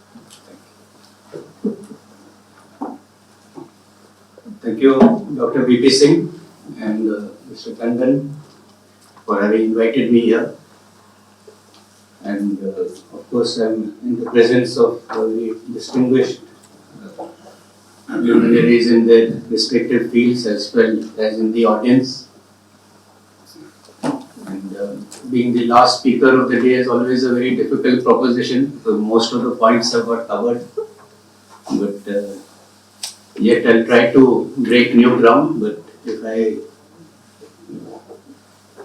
Thank you, Dr. V.P. Singh and Mr. Tandon, for having invited me here. And of course, I'm in the presence of very distinguished luminaries in their respective fields, as well as in the audience. And being the last speaker of the day is always a very difficult proposition, because most of the points have got covered. But yet I'll try to break new ground, but if I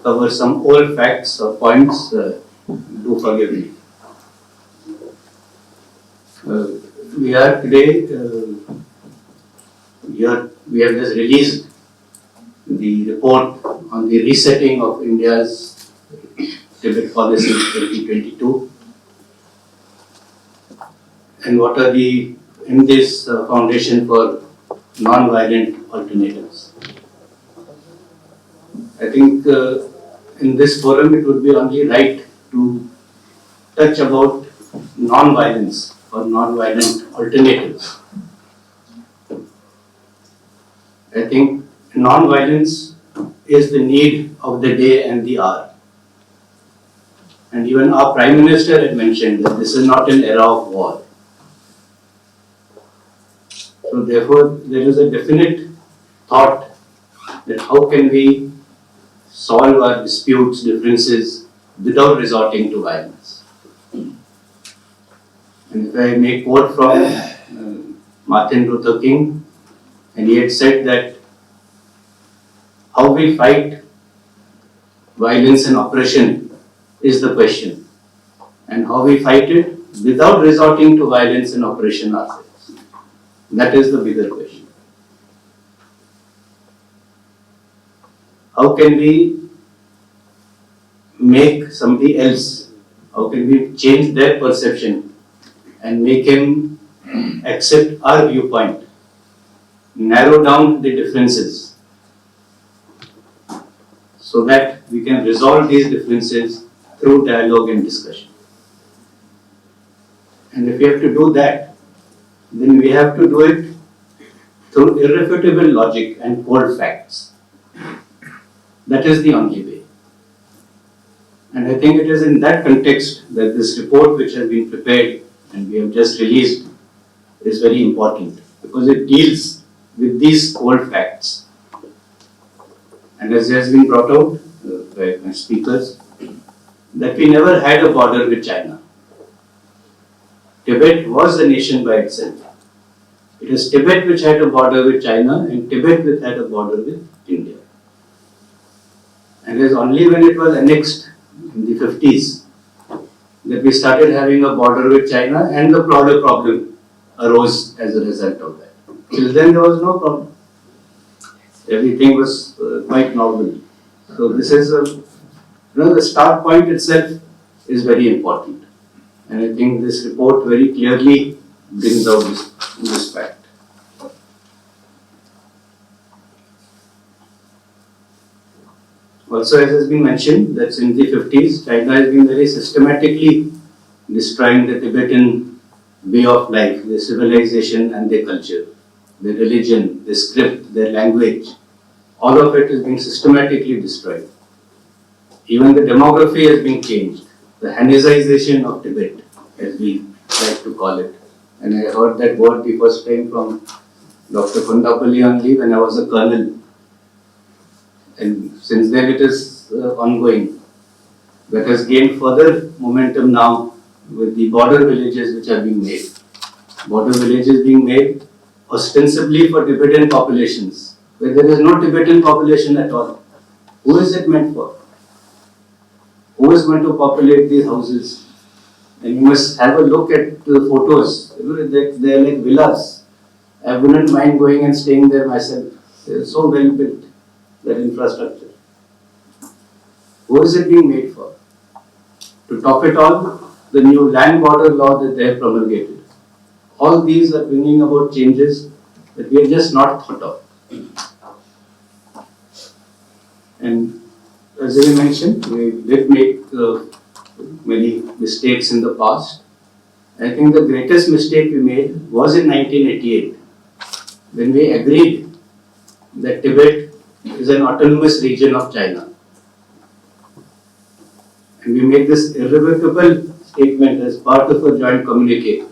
cover some old facts or points, do forgive me. We are today, we have just released the report on the resetting of India's Tibet policy in 2022. And what are the, in this foundation for non-violent alternatives. I think in this forum it would be only right to touch about non-violence or non-violent alternatives. I think non-violence is the need of the day and the hour. And even our Prime Minister had mentioned that this is not an era of war. So therefore, there is a definite thought that how can we solve our disputes, differences without resorting to violence. And if I may quote from Martin Luther King, and he had said that how we fight violence and oppression is the question, and how we fight it without resorting to violence and oppression ourselves. That is the bigger question. How can we make somebody else, how can we change their perception and make him accept our viewpoint, narrow down the differences so that we can resolve these differences through dialogue and discussion. And if we have to do that, then we have to do it through irrefutable logic and cold facts. That is the only way. And I think it is in that context that this report, which has been prepared and we have just released, is very important, because it deals with these cold facts. And as has been brought out by my speakers, that we never had a border with China. Tibet was a nation by itself. It is Tibet which had a border with China, and Tibet which had a border with India. And it is only when it was annexed in the 50s that we started having a border with China, and the broader problem arose as a result of that. Till then there was no problem. Everything was quite normal. So this is the start point itself is very important. And I think this report very clearly brings out this fact. Also, as has been mentioned, that in the 50s, China has been very systematically destroying the Tibetan way of life, their civilization and their culture, their religion, their script, their language. All of it is being systematically destroyed. Even the demography has been changed. The Hanization of Tibet, as we like to call it. And I heard that word the first time from Dr. Kundapalli only when I was a colonel. And since then it is ongoing. That has gained further momentum now with the border villages which are being made. Border villages being made ostensibly for Tibetan populations, where there is no Tibetan population at all. Who is it meant for? Who is going to populate these houses? And you must have a look at the photos. They are like villas. I wouldn't mind going and staying there myself. They are so well built, that infrastructure. Who is it being made for? To top it all, the new land border law that they have promulgated. All these are bringing about changes that we have just not thought of. And as I mentioned, we did make many mistakes in the past. I think the greatest mistake we made was in 1988, when we agreed that Tibet is an autonomous region of China. And we made this irrevocable statement as part of a joint communique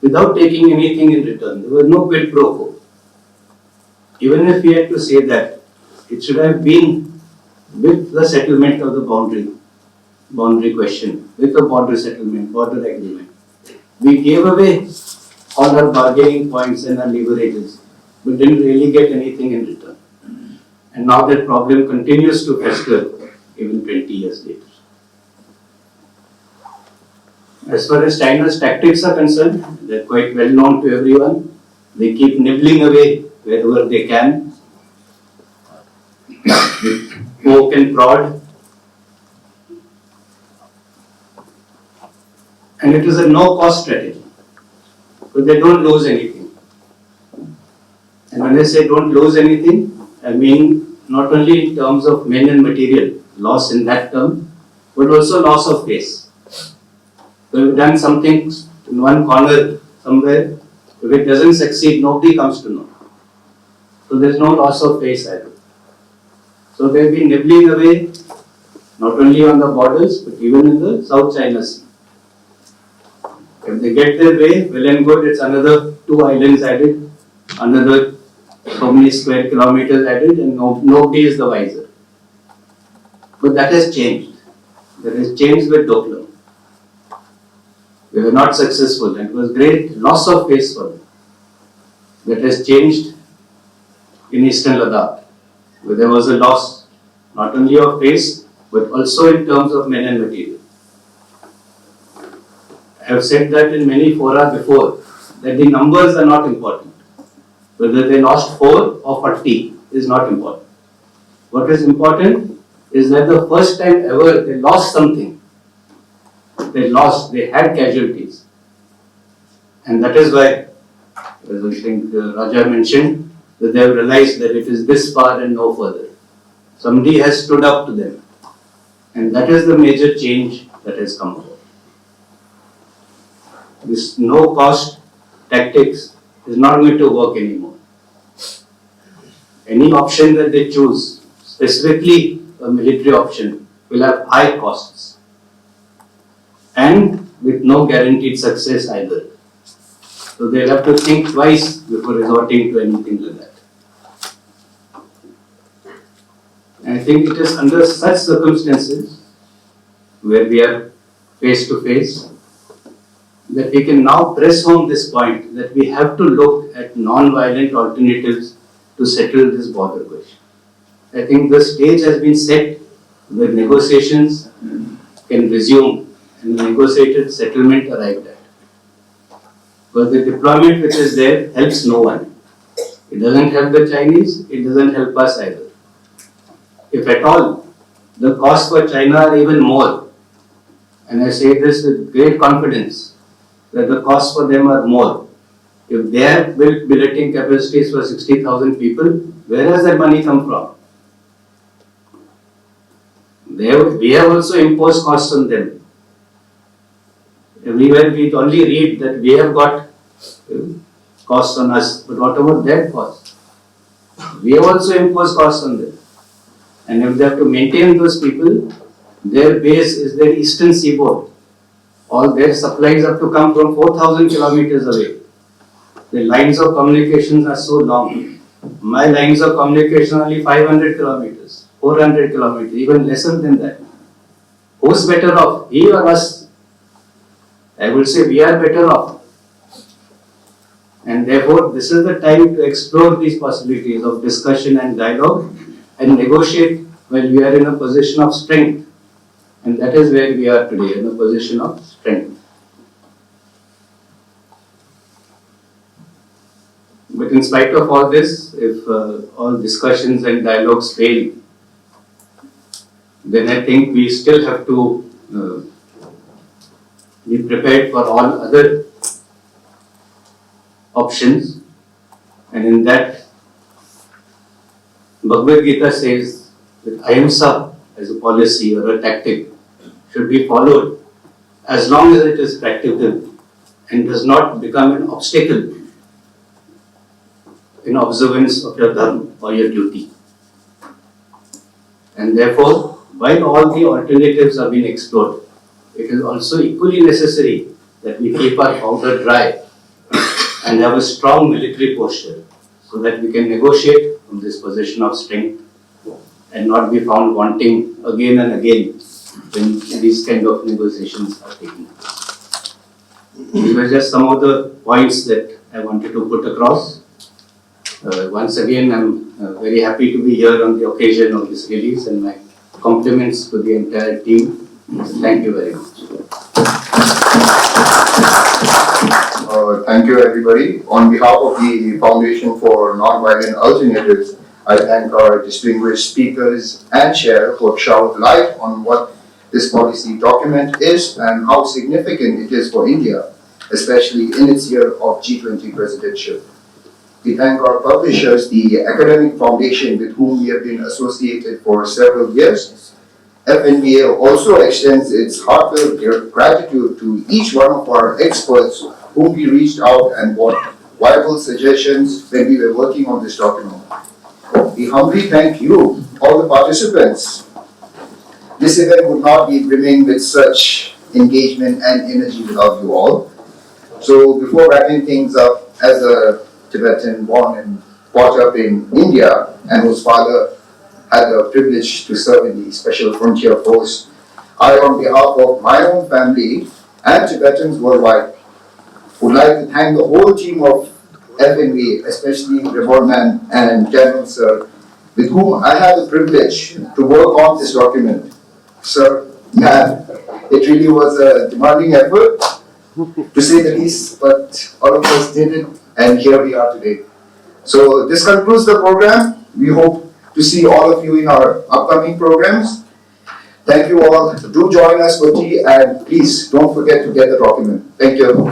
without taking anything in return. There was no quid pro quo. Even if we had to say that, it should have been with the settlement of the boundary question, with the border settlement, border agreement. We gave away all our bargaining points and our leverages, but didn't really get anything in return. And now that problem continues to fester even 20 years later. As far as China's tactics are concerned, they're quite well known to everyone. They keep nibbling away wherever they can, with poke and prod. And it is a no-cost strategy, but they don't lose anything. And when I say don't lose anything, I mean not only in terms of men and material, loss in that term, but also loss of face. So we've done something in one corner somewhere, if it doesn't succeed, nobody comes to know. So there's no loss of face either. So they've been nibbling away, not only on the borders, but even in the South China Sea. If they get their way, well and good, it's another 2 islands added, another so many square kilometers added, and nobody is the wiser. But that has changed. That has changed with Doklam. We were not successful, and it was great loss of face for them. That has changed in Eastern Ladakh, where there was a loss not only of face but also in terms of men and material. I have said that in many fora before, that the numbers are not important. Whether they lost 4 or 40 is not important. What is important is that the first time ever they lost something. They had casualties. And that is why, as I think Raja mentioned, that they have realized that it is this far and no further. Somebody has stood up to them. And that is the major change that has come about. This no-cost tactics is not going to work anymore. Any option that they choose, specifically a military option, will have high costs and with no guaranteed success either. So they'll have to think twice before resorting to anything like that. And I think it is under such circumstances where we are face to face that we can now press home this point that we have to look at non-violent alternatives to settle this border question. I think the stage has been set where negotiations can resume and negotiated settlement arrived at. But the deployment which is there helps no one. It doesn't help the Chinese, it doesn't help us either. If at all, the costs for China are even more. And I say this with great confidence, that the costs for them are more. If their billeting capacity is for 60,000 people, where has that money come from? We have also imposed costs on them. Everywhere we only read that we have got costs on us, but what about their costs? We have also imposed costs on them. And if they have to maintain those people, their base is their eastern seaboard. All their supplies have to come from 4,000 kilometers away. The lines of communications are so long. My lines of communication are only 500 kilometers, 400 kilometers, even lesser than that. Who's better off, he or us? I will say we are better off. And therefore, this is the time to explore these possibilities of discussion and dialogue and negotiate when we are in a position of strength. And that is where we are today, in a position of strength. But in spite of all this, if all discussions and dialogues fail, then I think we still have to be prepared for all other options. And in that, Bhagavad Gita says that ahimsa as a policy or a tactic should be followed as long as it is practical and does not become an obstacle in observance of your dharma or your duty. And therefore, while all the alternatives are being explored, it is also equally necessary that we keep our powder dry and have a strong military posture so that we can negotiate from this position of strength and not be found wanting again and again when these kind of negotiations are taking place. These were just some of the points that I wanted to put across. Once again, I'm very happy to be here on the occasion of this release, and my compliments to the entire team. Thank you very much. Thank you, everybody. On behalf of the Foundation for Nonviolent Alternatives, I thank our distinguished speakers and chair who have showered light on what this policy document is and how significant it is for India, especially in its year of G20 presidentship. We thank our publishers, the Academic Foundation, with whom we have been associated for several years. FNBA also extends its heartfelt gratitude to each one of our experts whom we reached out and brought viable suggestions when we were working on this document. We humbly thank you, all the participants. This event would not remain with such engagement and energy without you all. So before wrapping things up, as a Tibetan born and brought up in India and whose father had the privilege to serve in the Special Frontier Force, I, on behalf of my own family and Tibetans worldwide. Would like to thank the whole team of FNV, especially Reborman and General Sir, with whom I had the privilege to work on this document. Sir, man, it really was a demanding effort, to say the least, but all of us did it, and here we are today. So this concludes the program. We hope to see all of you in our upcoming programs. Thank you all. Do join us for tea, and please don't forget to get the document. Thank you.